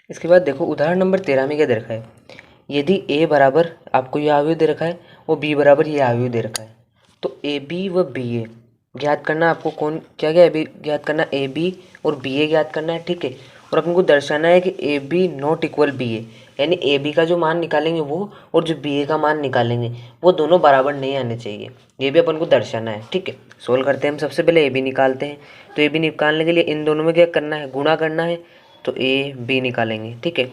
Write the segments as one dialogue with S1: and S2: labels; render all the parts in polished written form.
S1: इसके बाद देखो उदाहरण नंबर 13 में क्या दे रखा है, यदि a बराबर आपको ये आव्यूह दे रखा है और b बराबर ये आव्यूह दे रखा है, तो ए बी व बी ए ज्ञात करना। आपको कौन क्या क्या ए ज्ञात करना, ए बी और बी ए ज्ञात करना है, ठीक है। और अपन को दर्शाना है कि A B not equal B A, यानी ए बी का जो मान निकालेंगे वो और जो बी ए का मान निकालेंगे वो दोनों बराबर नहीं आने चाहिए, ये भी अपन को दर्शाना है, ठीक है। सोल्व करते हैं हम। सबसे पहले ए बी निकालते हैं। तो ए बी निकालने के लिए इन दोनों में क्या करना है, गुणा करना है। तो ए बी निकालेंगे, ठीक है।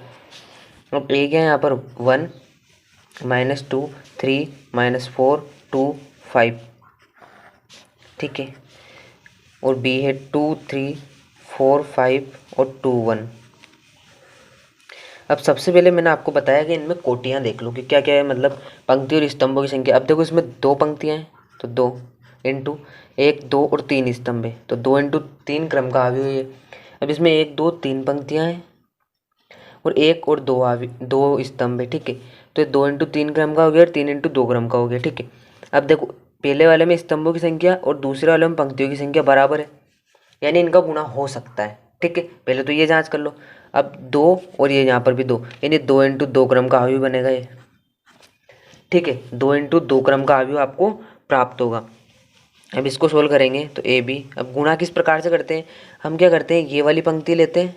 S1: अब ए क्या है यहाँ पर 1 -2 3 -4 2 5, ठीक है। और बी है 2 3 4 5 और 2 1। अब सबसे पहले मैंने आपको बताया कि इनमें कोटियाँ देख लो कि क्या क्या है, मतलब पंक्ति और स्तंभों की संख्या। अब देखो इसमें 2 पंक्तियाँ हैं तो 2 इंटू 1 2 और 3 स्तंभ है तो 2 इंटू 3 क्रम का आव्यूह है। अब इसमें 1 2 3 पंक्तियाँ हैं और 1 और 2 स्तंभ है, ठीक है। तो 2 इंटू 3 क्रम का हो गया और 3 इंटू 2 क्रम का हो गया, ठीक है। अब देखो पहले वाले में स्तंभों की संख्या और दूसरे वाले में पंक्तियों की संख्या बराबर है, यानी इनका गुणा हो सकता है, ठीक है। पहले तो ये जांच कर लो। अब 2 और ये यहाँ पर भी 2, यानी 2 इंटू 2 क्रम का आव्यूह बनेगा ये, ठीक है। 2 इंटू 2 क्रम का आव्यूह आपको प्राप्त होगा। अब इसको सोल्व करेंगे तो ए बी। अब गुणा किस प्रकार से करते हैं, हम क्या करते हैं, ये वाली पंक्ति लेते हैं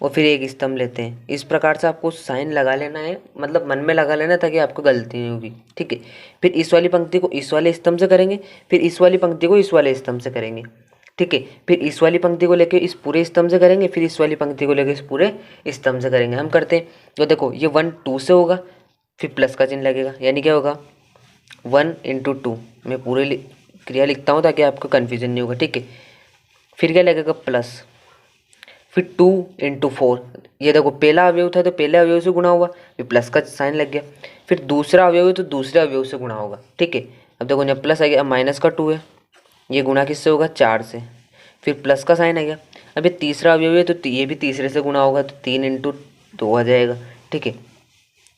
S1: और फिर एक स्तंभ लेते हैं। इस प्रकार से आपको साइन लगा लेना है, मतलब मन में लगा लेना ताकि आपको गलती नहीं होगी, ठीक है। फिर इस वाली पंक्ति को इस वाले स्तंभ से करेंगे, फिर इस वाली पंक्ति को इस वाले स्तंभ से करेंगे, ठीक है। फिर इस वाली पंक्ति को लेके इस पूरे स्तंभ से करेंगे, फिर इस वाली पंक्ति को लेके इस पूरे स्तंभ से करेंगे। हम करते हैं तो देखो ये 1 2 से होगा, फिर प्लस का चिन्ह लगेगा, यानी क्या होगा 1 इंटू 2। मैं पूरे क्रिया लिखता हूँ ताकि आपको कन्फ्यूजन नहीं होगा, ठीक है। फिर क्या लगेगा प्लस, फिर 2 इंटू 4। ये देखो पहला अवयव था तो पहले अवयव से गुणा हुआ, फिर प्लस का साइन लग गया। फिर दूसरा अवयव है तो दूसरे अवयव से गुणा होगा, ठीक है। अब देखो यहाँ प्लस आ गया, अब माइनस का 2 है, ये गुणा किससे होगा 4 से, फिर प्लस का साइन आ गया। अब ये तीसरा अवयव है तो ये भी तीसरे से गुणा होगा, तो 3 इंटू 2 आ जाएगा, ठीक है।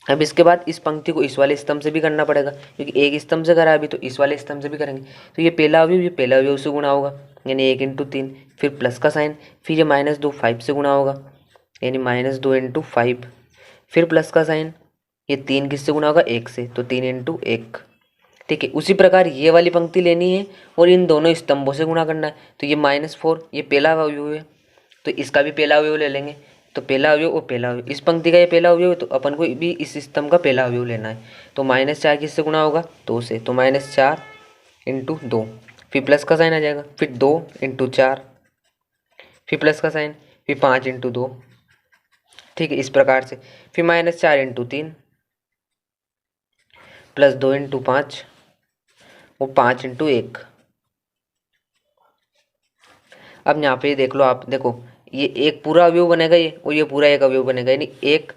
S1: अब इसके बाद इस पंक्ति को इस वाले स्तंभ से भी करना पड़ेगा, क्योंकि एक स्तंभ से करा अभी तो इस वाले स्तंभ से भी करेंगे। तो ये पहला अवयव ये पहला अवयव से गुणा होगा, यानी 1 इंटू 3, फिर प्लस का साइन, फिर ये -2 5 से गुणा होगा, यानी -2 इंटू 5, फिर प्लस का साइन, ये 3 किससे गुणा होगा 1 से, तो 3 इंटू 1, ठीक है। उसी प्रकार ये वाली पंक्ति लेनी है और इन दोनों स्तंभों से गुणा करना है। तो ये -4 ये पहला अवयव है तो इसका भी पहला अवयव ले लेंगे, तो पहला अवयव और पहला अवयव, इस पंक्ति का ये पहला अवयव है तो अपन को भी इस स्तंभ का पहला अवयव लेना है। तो -4 किससे गुणा होगा 2 से, तो -4 इंटू 2, फिर प्लस का साइन आ जाएगा, फिर 2 इंटू 4, फिर प्लस का साइन, फिर 5 इंटू 2, ठीक है। इस प्रकार से फिर -4 इंटू 3 प्लस 2 इंटू 5 और 5 इंटू 1। अब यहाँ पे देख लो, आप देखो ये एक पूरा अवयव बनेगा ये, और ये पूरा एक अवयव बनेगा, यानी एक,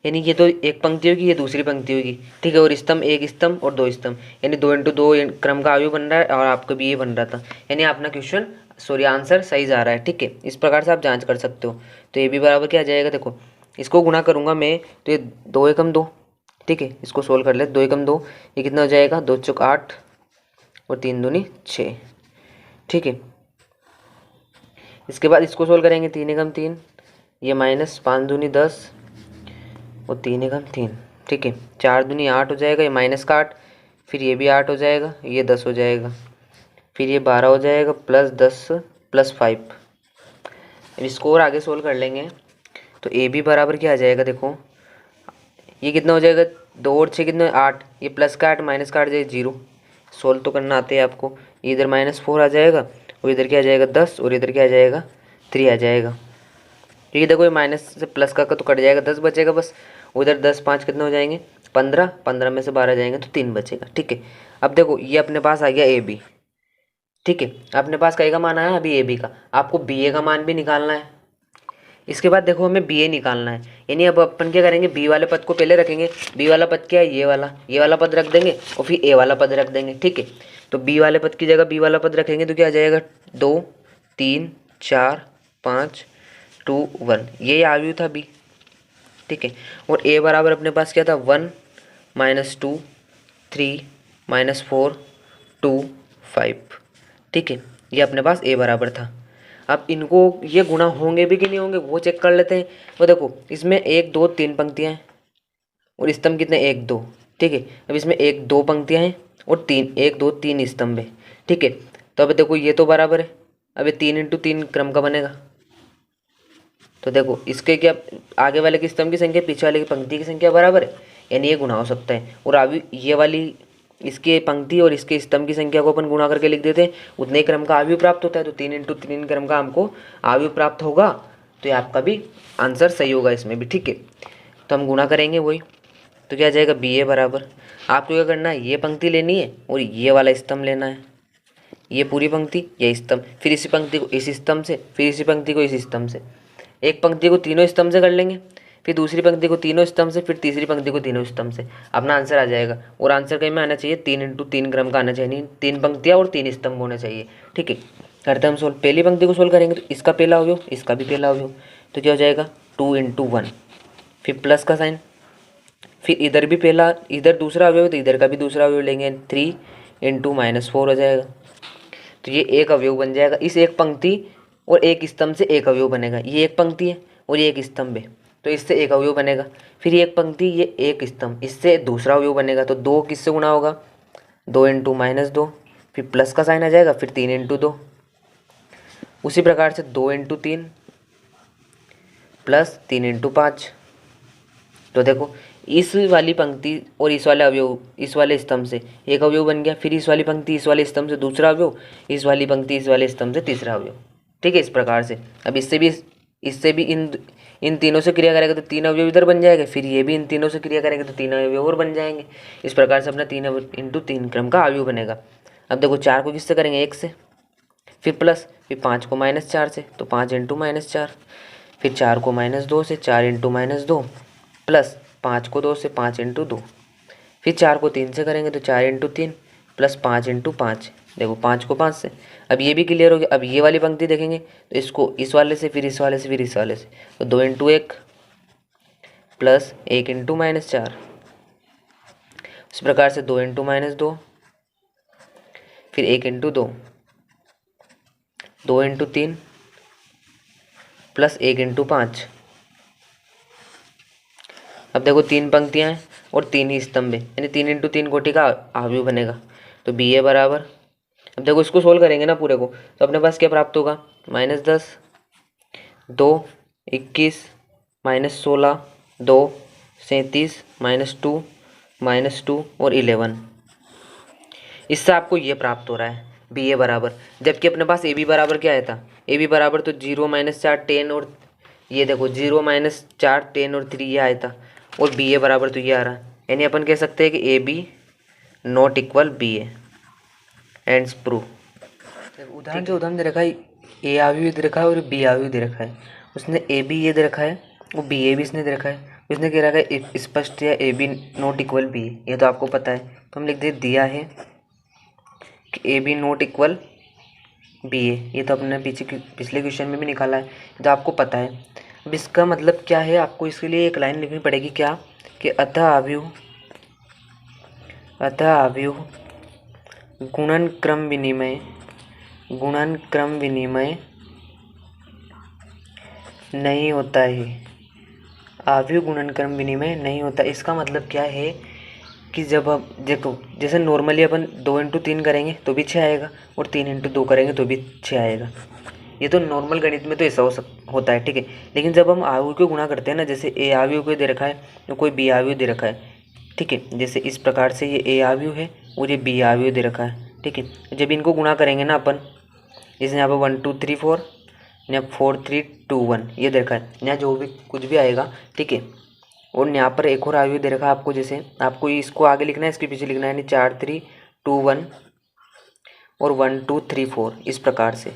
S1: यानी ये तो एक पंक्ति होगी ये दूसरी पंक्ति होगी, ठीक है। और स्तंभ एक स्तंभ और 2 स्तंभ, यानी 2 इंटू 2 क्रम का अवयव बन रहा है, और आपका भी ये बन रहा था, यानी अपना क्वेश्चन सॉरी आंसर सही जा रहा है, ठीक है। इस प्रकार से आप जांच कर सकते हो। तो ये भी बराबर क्या आ जाएगा, देखो इसको गुणा करूँगा मैं तो ये 2 एकम 2, ठीक है। इसको सोल्व कर ले, 2 एकम 2 ये कितना हो जाएगा 2 चौक 8 और 3 दूनी 6, ठीक है। इसके बाद इसको सोल्व करेंगे, 3 एकम 3, ये -5 दूनी 10 और 3 एकम 3, ठीक है। 4 दूनी 8 हो जाएगा, ये माइनस का 8, फिर ये भी 8 हो जाएगा, ये 10 हो जाएगा, फिर ये 12 हो जाएगा, प्लस 10 प्लस 5। अब इसको और आगे सोल्व कर लेंगे तो ए भी बराबर क्या आ जाएगा, देखो ये कितना हो जाएगा 2 और 6 कितना 8, ये प्लस का 8 माइनस का 8 जाए 0। सोल्व तो करना आते हैं आपको, इधर -4 आ जाएगा और इधर क्या आ जाएगा 10 और इधर क्या आ जाएगा 3 आ जाएगा, ठीक है। देखो ये माइनस से प्लस का तो कट जाएगा, 10 बचेगा बस, उधर 10 5 कितने हो जाएंगे 15, 15 में से 12 जाएंगे तो 3 बचेगा, ठीक है। अब देखो ये अपने पास आ गया ए बी, ठीक है। अपने पास कई का मान आया अभी ए बी का, आपको बी ए का मान भी निकालना है। इसके बाद देखो हमें बी ए निकालना है, यानी अब अपन क्या करेंगे बी वाले पद को पहले रखेंगे। बी वाला पद क्या है, ये वाला पद रख देंगे और फिर ए वाला पद रख देंगे, ठीक है। तो बी वाले पद की जगह बी वाला पद रखेंगे तो क्या आ जाएगा 2 3 4 5 2 1, ये आयु था बी, ठीक है। और ए बराबर अपने पास क्या था 1 -2 3 -4 2 5, ठीक है। ये अपने पास ए बराबर था। अब इनको ये गुणा होंगे भी कि नहीं होंगे वो चेक कर लेते हैं। वो देखो इसमें 1 2 3 पंक्तियाँ हैं और स्तंभ कितने 1 2, ठीक है। अब इसमें 1 2 पंक्तियाँ हैं और 1 2 3 स्तंभ है, ठीक है। तो अब देखो ये तो बराबर है, अब ये 3 × 3 क्रम का बनेगा। तो देखो इसके क्या, आगे वाले के स्तंभ की संख्या पीछे वाले की पंक्ति की संख्या बराबर है, यानी ये गुणा हो सकता है। और अभी ये वाली इसके पंक्ति और इसके स्तंभ की संख्या को अपन गुणा करके लिख देते हैं, उतने ही क्रम का आव्यूह प्राप्त होता है। तो 3 × 3 क्रम का हमको आव्यूह प्राप्त होगा। तो ये आपका भी आंसर सही होगा इसमें भी, ठीक है। तो हम गुणा करेंगे वही, तो क्या आ जाएगा BA बराबर, आपको क्या करना है, ये पंक्ति लेनी है और ये वाला स्तंभ लेना है, ये पूरी पंक्ति ये स्तंभ, फिर इसी पंक्ति को इस स्तंभ से, फिर इसी पंक्ति को इस स्तंभ से। एक पंक्ति को तीनों स्तंभ से कर लेंगे, फिर दूसरी पंक्ति को तीनों स्तंभ से, फिर तीसरी पंक्ति को तीनों स्तंभ से, अपना आंसर आ जाएगा। और आंसर कहीं में आना चाहिए 3 × 3 क्रम का आना चाहिए, 3 पंक्तियाँ और 3 स्तंभ होने चाहिए, ठीक है। करते हम सोल्व, पहली पंक्ति को सोल्व करेंगे तो इसका पहला अवयव इसका भी पहला अवयव, तो क्या हो जाएगा 2 × 1, फिर प्लस का साइन, फिर इधर भी पहला, इधर दूसरा अवयव तो इधर का भी दूसरा अवयव लेंगे, 3 × -4 हो जाएगा। तो ये एक अवयव बन जाएगा, इस एक पंक्ति और एक स्तंभ से एक अवयव बनेगा। ये एक पंक्ति है और ये एक स्तंभ है, तो इससे एक अवयव बनेगा। फिर ये एक पंक्ति ये एक स्तंभ, इससे दूसरा अवयव बनेगा। तो 2 किससे गुणा होगा, 2 × -2, फिर प्लस का साइन आ जाएगा, फिर 3 × 2। उसी प्रकार से 2 × 3 प्लस 3 × 5। तो देखो इस वाली पंक्ति और इस वाले अवयव, इस वाले स्तंभ से एक अवयव बन गया, फिर इस वाली पंक्ति इस वाले स्तंभ से दूसरा अवयव, इस वाली पंक्ति इस वाले स्तंभ से तीसरा अवयव, ठीक है। इस प्रकार से अब इससे भी इन तीनों से क्रिया करेंगे तो 3 अवयव इधर बन जाएंगे, फिर ये भी इन तीनों से क्रिया करेंगे तो 3 अवयव और बन जाएंगे। इस प्रकार से अपना 3 × 3 क्रम का अवयव बनेगा। अब देखो 4 को किससे करेंगे, 1 से, फिर प्लस, फिर 5 को -4 से, तो 5 × -4, फिर 4 को -2 से, 4 × -2 प्लस 5 को 2 से, 5 × 2, फिर 4 को 3 से करेंगे तो 4 × 3 प्लस 5 × 5, देखो 5 को 5 से। अब ये भी क्लियर हो गया। अब ये वाली पंक्ति देखेंगे तो इसको इस वाले से, फिर इस वाले से, फिर इस वाले से, तो 2 × 1 प्लस 1 × -4, इस प्रकार से 2 × -2, फिर 1 × 2, 2 × 3 प्लस 1 × 5। अब देखो 3 पंक्तियाँ हैं और 3 ही स्तंभ है, यानी 3 × 3 कोटि का अवयव बनेगा। तो BA बराबर, अब देखो इसको सोल्व करेंगे ना पूरे को, तो अपने पास क्या प्राप्त होगा, -10 2 21 -16 2 37 -2 -2 और 11। इससे आपको ये प्राप्त हो रहा है BA बराबर। जबकि अपने पास AB बराबर क्या आया था, AB बराबर तो 0 -4 10 और ये देखो 0 -4 10 और 3 ये आया था, और BA बराबर तो ये आ रहा है। यानी अपन कह सकते हैं कि AB not equal BA ends prove. उदाहरण से उदाहरण दे रखा है, A अवयव दे रखा है और B अवयव दे रखा है। उसने AB ये दे रखा है और BA भी इसने दे रखा है। उसने कह रखा है स्पष्ट या AB नॉट इक्वल BA, ये तो आपको पता है। तो हम लिख दे दिया है कि AB नॉट इक्वल BA, ये तो अपने पिछले क्वेश्चन में भी निकाला है, तो आपको पता है। अब इसका मतलब क्या है, आपको इसके लिए एक लाइन लिखनी पड़ेगी, क्या कि अतः अवयव गुणन क्रम विनिमय नहीं होता है। अवयव गुणन क्रम विनिमय नहीं होता। इसका मतलब क्या है कि जब अब देखो जैसे नॉर्मली अपन 2 × 3 करेंगे तो भी 6 आएगा और 3 × 2 करेंगे तो भी 6 आएगा। ये तो नॉर्मल गणित में तो ऐसा होता है, ठीक है। लेकिन जब हम अवयव को गुणा करते हैं ना, जैसे A अवयव को दे रखा है तो कोई B अवयव दे रखा है, ठीक है। जैसे इस प्रकार से ये A अवयव है और ये B अवयव दे रखा है, ठीक है। जब इनको गुणा करेंगे ना अपन, जैसे यहाँ पर 1 2 3 4, यहाँ 4 3 2 1 ये दे रखा है, यहाँ जो भी कुछ भी आएगा, ठीक है। और यहाँ पर एक और अवयव दे रखा है आपको, जैसे आपको इसको आगे लिखना है इसके पीछे लिखना है, यानी 4 3 2 1 और 1 2 3 4 इस प्रकार से,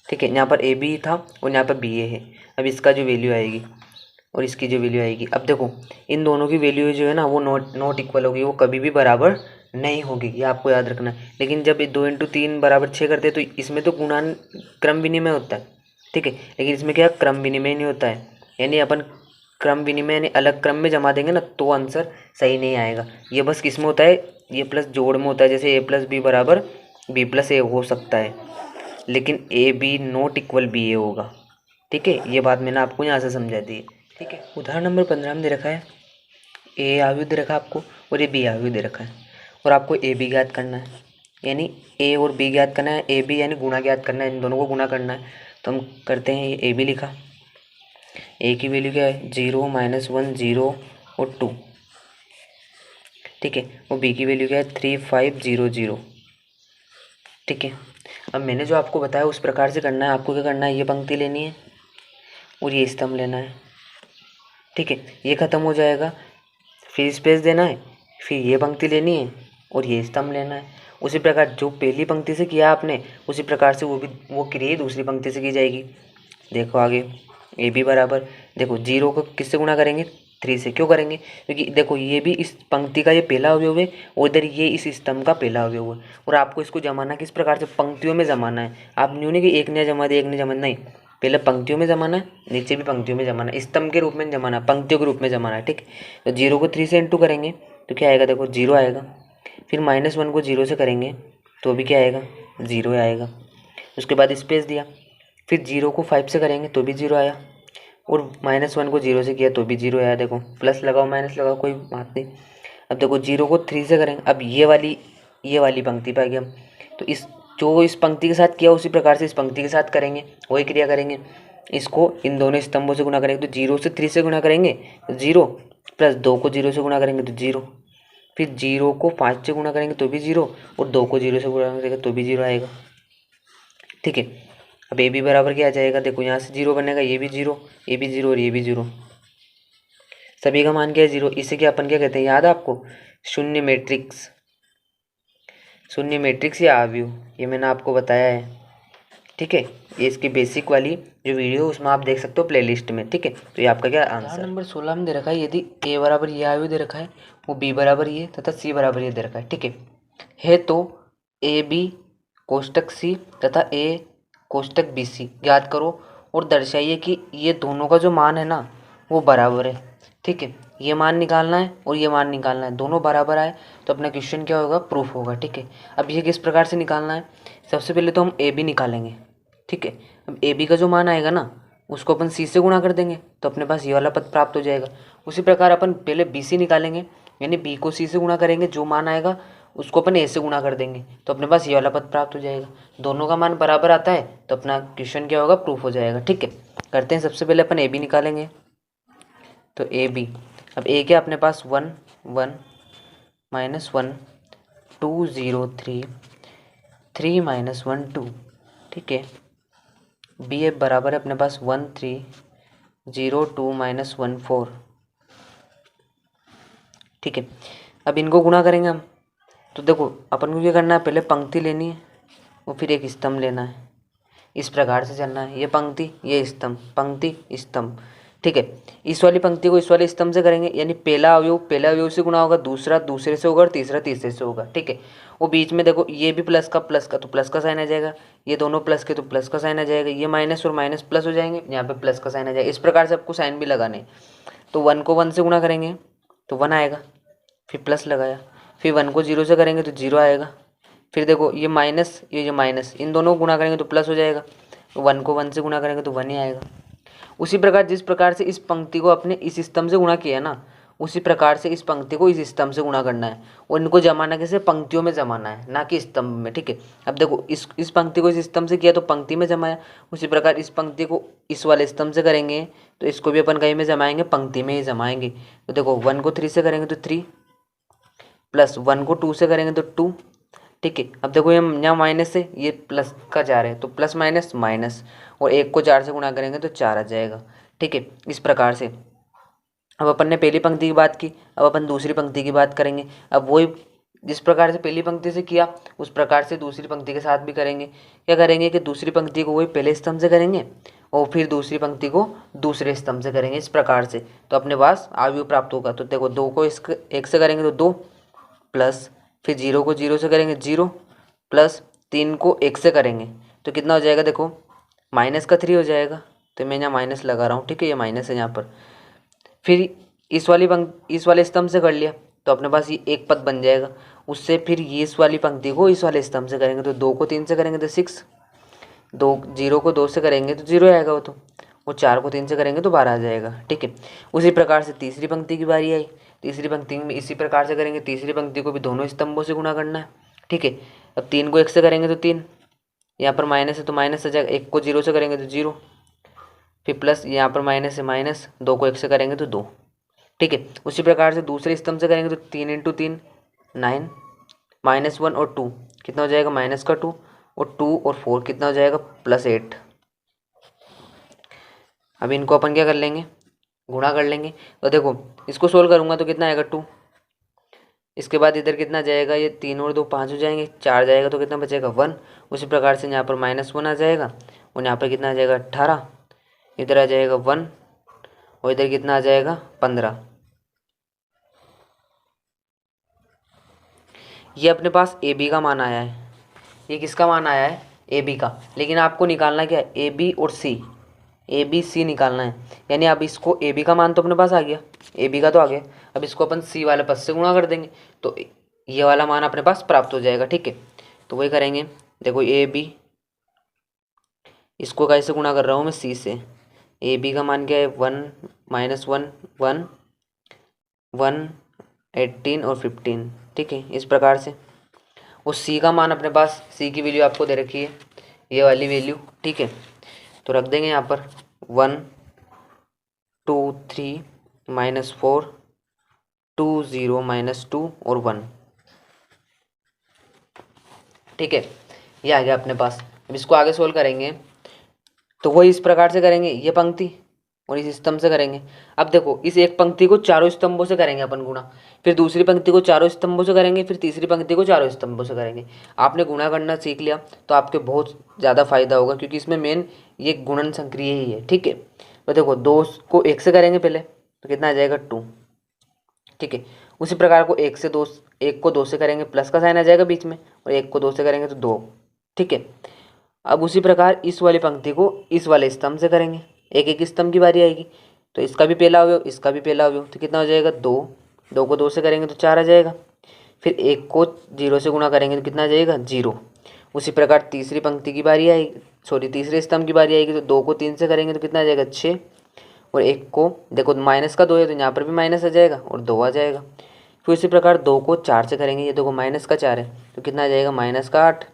S1: ठीक है। यहाँ पर AB था और यहाँ पर BA है। अब इसका जो वैल्यू आएगी और इसकी जो वैल्यू आएगी, अब देखो इन दोनों की वैल्यू जो है ना वो नॉट इक्वल होगी, वो कभी भी बराबर नहीं होगी, ये आपको याद रखना है। लेकिन जब 2 × 3 बराबर 6 करते हैं तो इसमें तो गुणन क्रम विनिमय होता है, ठीक है। लेकिन इसमें क्या क्रम विनिमय नहीं होता है, यानी अपन क्रम विनिमय यानी अलग क्रम में जमा देंगे ना तो आंसर सही नहीं आएगा। ये बस किस में होता है, ये प्लस जोड़ में होता है, जैसे A + B बराबर B + A हो सकता है, लेकिन A B not equal B A होगा। ठीक है, ये बात मैंने आपको यहाँ से समझा दी है। ठीक है, उदाहरण नंबर 15 में दे रखा है ए आयु दे रखा है आपको और ये बी आयु दे रखा है और आपको ए बी ज्ञात करना है, यानी ए और बी ज्ञात करना है, ए बी यानी गुणा ज्ञात करना है, इन दोनों को गुणा करना है। तो हम करते हैं, ये ए बी लिखा, ए की वैल्यू क्या है 0 -1 0 और 2। ठीक है, और बी की वैल्यू क्या है 3 5 0 0। ठीक है, अब मैंने जो आपको बताया उस प्रकार से करना है। आपको क्या करना है, ये पंक्ति लेनी है और ये स्तंभ लेना है। ठीक है, ये ख़त्म हो जाएगा, फिर स्पेस देना है, फिर ये पंक्ति लेनी है और ये स्तंभ लेना है। उसी प्रकार जो पहली पंक्ति से किया आपने उसी प्रकार से वो क्रिया दूसरी पंक्ति से की जाएगी। देखो आगे, ए बी बराबर, देखो 0 को किससे गुणा करेंगे 3 से। क्यों करेंगे, क्योंकि देखो ये भी इस पंक्ति का ये पहला अवयव है और इधर ये इस स्तंभ का पहला अवयव है। और आपको इसको जमाना किस प्रकार से, पंक्तियों में जमाना है। आप न्यू नहीं कि एक ने जमा दे एक ने जमा, नहीं, पहले पंक्तियों में जमाना है, नीचे भी पंक्तियों में जमाना है, स्तंभ के रूप में जमाना, पंक्तियों के रूप में जमाना है। ठीक, तो 0 को 3 से इंटू करेंगे तो क्या आएगा, देखो 0 आएगा। फिर -1 को 0 से करेंगे तो भी क्या आएगा 0 आएगा। उसके बाद स्पेस दिया, फिर 0 को 5 से करेंगे तो भी 0 आया और -1 को 0 से किया तो भी 0 आया। देखो प्लस लगाओ माइनस लगाओ कोई बात नहीं। अब देखो 0 को 3 से करेंगे, अब ये वाली पंक्ति पे आ गया हम, तो इस पंक्ति के साथ किया उसी प्रकार से इस पंक्ति के साथ करेंगे, वही क्रिया करेंगे। इसको इन दोनों स्तंभों से गुणा करेंगे तो 0 से 3 से गुणा करेंगे तो 0, प्लस 2 को 0 से गुणा करेंगे तो 0, फिर 0 को 5 से गुणा करेंगे तो भी 0 और 2 को 0 से गुणा करेंगे तो भी 0 आएगा। ठीक है, अब ए बी बराबर क्या आ जाएगा, देखो यहाँ से 0 बनेगा, ये भी 0, ये भी 0 और ये भी 0, सभी का मान क्या है 0। इसे क्या अपन क्या कहते हैं, याद है आपको, शून्य मैट्रिक्स, शून्य मैट्रिक्स या आव्यूह, ये मैंने आपको बताया है। ठीक है, ये इसकी बेसिक वाली जो वीडियो है उसमें आप देख सकते हो प्लेलिस्ट में। ठीक है, तो ये आपका क्या आंसर नंबर 16 में दे रखा है, यदि ए बराबर ये आयु दे रखा है, वो बी बराबर ये तथा सी बराबर ये दे रखा है। ठीक है तो ए बी कोष्टक सी तथा ए कोष्टक बी सी ज्ञात करो और दर्शाइए कि ये दोनों का जो मान है ना वो बराबर है। ठीक है, ये मान निकालना है और ये मान निकालना है, दोनों बराबर आए तो अपना क्वेश्चन क्या होगा, प्रूफ होगा। ठीक है, अब ये किस प्रकार से निकालना है, सबसे पहले तो हम ए बी निकालेंगे। ठीक है, अब ए बी का जो मान आएगा ना उसको अपन सी से गुणा कर देंगे तो अपने पास ये वाला पद प्राप्त हो जाएगा। उसी प्रकार अपन पहले बी सी निकालेंगे, यानी बी को सी से गुणा करेंगे, जो मान आएगा उसको अपन ए से गुणा कर देंगे तो अपने पास ये वाला पद प्राप्त हो जाएगा। दोनों का मान बराबर आता है तो अपना क्वेश्चन क्या होगा, प्रूफ हो जाएगा। ठीक है, करते हैं, सबसे पहले अपन ए बी निकालेंगे तो ए बी, अब ए क्या अपने पास 1 1 -1 2 0 3 3 -1 2। ठीक है, बी ए बराबर है अपने पास 1 3 0 2 -1 4। ठीक है, अब इनको गुणा करेंगे हम, तो देखो अपन को क्या करना है, पहले पंक्ति लेनी है और फिर एक स्तंभ लेना है, इस प्रकार से चलना है, ये पंक्ति ये स्तंभ, पंक्ति स्तंभ। ठीक है, इस वाली पंक्ति को इस वाले स्तंभ से करेंगे, यानी पहला अवयव से गुणा होगा, दूसरा दूसरे से होगा और तीसरा तीसरे से होगा। ठीक है, वो बीच में देखो ये भी प्लस का तो प्लस का साइन आ जाएगा, ये दोनों प्लस के तो प्लस का साइन आ जाएगा, ये माइनस और माइनस प्लस हो जाएंगे, यहाँ पे प्लस का साइन आ जाएगा। इस प्रकार से आपको साइन भी लगाने, तो 1 को 1 से गुणा करेंगे तो 1 आएगा, फिर प्लस लगाया, फिर 1 को 0 से करेंगे तो 0 आएगा, फिर देखो ये माइनस ये माइनस, इन दोनों को गुणा करेंगे तो प्लस हो जाएगा, 1 को 1 से गुणा करेंगे तो 1 ही आएगा। उसी प्रकार जिस प्रकार से इस पंक्ति को अपने इस स्तंभ से गुणा किया ना, उसी प्रकार से इस पंक्ति को इस स्तंभ से गुणा करना है और इनको जमाना कैसे, पंक्तियों में जमाना है, ना कि स्तंभ में। ठीक है, अब देखो इस पंक्ति को इस स्तंभ से किया तो पंक्ति में जमाया, उसी प्रकार इस पंक्ति को इस वाले स्तंभ से करेंगे तो इसको भी अपन कहीं में जमाएंगे, पंक्ति में ही जमाएंगे। तो देखो 1 को 3 से करेंगे तो 3, प्लस 1 को 2 से करेंगे तो 2। ठीक है, अब देखो ये यहाँ माइनस है, ये प्लस का 4 है तो प्लस माइनस माइनस, और 1 को 4 से गुणा करेंगे तो 4 आ जाएगा। ठीक है, इस प्रकार से अब अपन ने पहली पंक्ति की बात की, अब अपन दूसरी पंक्ति की बात करेंगे। अब वही जिस प्रकार से पहली पंक्ति से किया उस प्रकार से दूसरी पंक्ति के साथ भी करेंगे। क्या करेंगे कि दूसरी पंक्ति को वही पहले स्तंभ से करेंगे और फिर दूसरी पंक्ति को दूसरे स्तंभ से करेंगे, इस प्रकार से तो अपने पास आयु प्राप्त होगा। तो देखो 2 को 1 से करेंगे तो 2, प्लस फिर 0 को 0 से करेंगे 0, प्लस 3 को 1 से करेंगे तो कितना हो जाएगा, देखो माइनस का 3 हो जाएगा, तो मैं यहाँ माइनस लगा रहा हूँ। ठीक है, ये माइनस है यहाँ पर। फिर इस वाले स्तंभ से कर लिया तो अपने पास ये एक पद बन जाएगा, उससे फिर ये इस वाली पंक्ति को इस वाले स्तंभ से करेंगे तो 2 को 3 से करेंगे तो 6, दो, 0 को 2 से करेंगे तो 0 आएगा वो तो, वो 4 को 3 से करेंगे तो 12 आ जाएगा। ठीक है, उसी प्रकार से तीसरी पंक्ति की बारी आई। तीसरी पंक्ति में इसी प्रकार से करेंगे, तीसरी पंक्ति को भी दोनों स्तंभों से गुणा करना है। ठीक है, अब 3 को 1 से करेंगे तो 3, यहाँ पर माइनस है तो माइनस आ जाएगा, 1 को 0 से करेंगे तो 0, फिर प्लस, यहाँ पर माइनस है माइनस, 2 को 1 से करेंगे तो 2। ठीक है, उसी प्रकार से दूसरे स्तंभ से करेंगे तो 3 × 3 9, -1 और 2 कितना हो जाएगा, माइनस का 2, और 2 और 4 कितना हो जाएगा, +8। अब इनको अपन क्या कर लेंगे, गुणा कर लेंगे। तो देखो इसको सोल्व करूंगा तो कितना आएगा 2, इसके बाद इधर कितना जाएगा, ये 3 और 2 5 हो जाएंगे, 4 जाएगा तो कितना बचेगा 1। उसी प्रकार से यहाँ पर -1 आ जाएगा, और यहाँ पर कितना आ जाएगा 18, इधर आ जाएगा 1, और इधर कितना आ जाएगा 15। ये अपने पास ए बी का मान आया है। ये किसका मान आया है, ए बी का। लेकिन आपको निकालना क्या है, ए बी और सी, ए बी सी निकालना है। यानी अब इसको ए बी का मान तो अपने पास आ गया, ए बी का तो आ गया, अब इसको अपन सी वाले पद से गुणा कर देंगे तो ये वाला मान अपने पास प्राप्त हो जाएगा। ठीक है, तो वही करेंगे। देखो ए बी, इसको कैसे गुणा कर रहा हूँ मैं, सी से। ए बी का मान क्या है, 1 -1 1 1 18 और 15। ठीक है, इस प्रकार से। और सी का मान अपने पास, सी की वैल्यू आपको दे रखी है, ये वाली वैल्यू। ठीक है, तो रख देंगे यहाँ पर 1 2 3 -4 2 0 -2 और 1। ठीक है, ये आ गया अपने पास। अब इसको आगे सोल्व करेंगे तो वही इस प्रकार से करेंगे, ये पंक्ति और इस स्तंभ से करेंगे। अब देखो इस एक पंक्ति को चारों स्तंभों से करेंगे अपन गुणा, फिर दूसरी पंक्ति को चारों स्तंभों से करेंगे, फिर तीसरी पंक्ति को चारों स्तंभों से करेंगे। आपने गुणा करना सीख लिया तो आपके बहुत ज़्यादा फायदा होगा, क्योंकि इसमें मेन ये गुणन संक्रिय ही है। ठीक है, तो देखो 2 को 1 से करेंगे पहले तो कितना आ जाएगा 2। ठीक है, उसी प्रकार को 1 को 2 से करेंगे, प्लस का साइन आ जाएगा बीच में, और 1 को 2 से करेंगे तो 2। ठीक है, अब उसी प्रकार इस वाली पंक्ति को इस वाले स्तंभ से करेंगे, एक एक स्तंभ की बारी आएगी। तो इसका भी पहला अवयव, इसका भी पहला अवयव, तो कितना हो जाएगा 2। 2 को 2 से करेंगे तो 4 आ जाएगा। फिर 1 को 0 से गुणा करेंगे तो कितना आ जाएगा 0। उसी प्रकार तीसरी पंक्ति की बारी आएगी, सॉरी तीसरे स्तंभ की बारी आएगी, तो 2 को 3 से करेंगे तो कितना आ जाएगा 6, और 1 को देखो माइनस का 2 है तो यहाँ पर भी माइनस आ जाएगा और 2 आ जाएगा। फिर इसी प्रकार 2 को 4 से करेंगे, ये देखो माइनस का 4 है तो कितना आ जाएगा -8।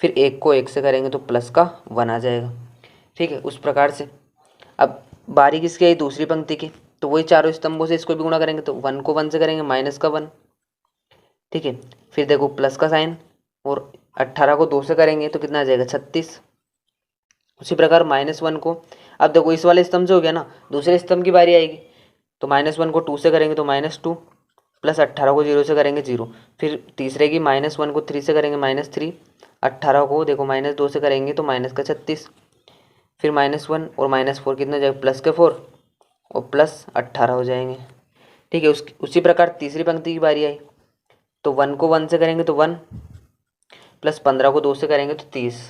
S1: फिर 1 को 1 से करेंगे तो प्लस का 1 आ जाएगा। ठीक है, उस प्रकार से। अब बारी किसकी आई, दूसरी पंक्ति की, तो वही चारों स्तंभों से इसको भी गुणा करेंगे, तो 1 को 1 से करेंगे माइनस का 1। ठीक है, फिर देखो प्लस का साइन, और 18 को 2 से करेंगे तो कितना आ जाएगा 36। उसी प्रकार -1 को, अब देखो इस वाले स्तंभ से हो गया ना, दूसरे स्तंभ की बारी आएगी, तो -1 को 2 से करेंगे तो -2, प्लस 18 को 0 से करेंगे 0। फिर तीसरे की -1 को 3 से करेंगे -3, 18 को देखो -2 से करेंगे तो माइनस का 36। फिर -1 और -4 कितना हो जाएगा, प्लस के 4 और प्लस 18 हो जाएंगे। ठीक है, उसी प्रकार तीसरी पंक्ति की बारी आई, तो 1 को 1 से करेंगे तो 1, प्लस 15 को 2 से करेंगे तो 30।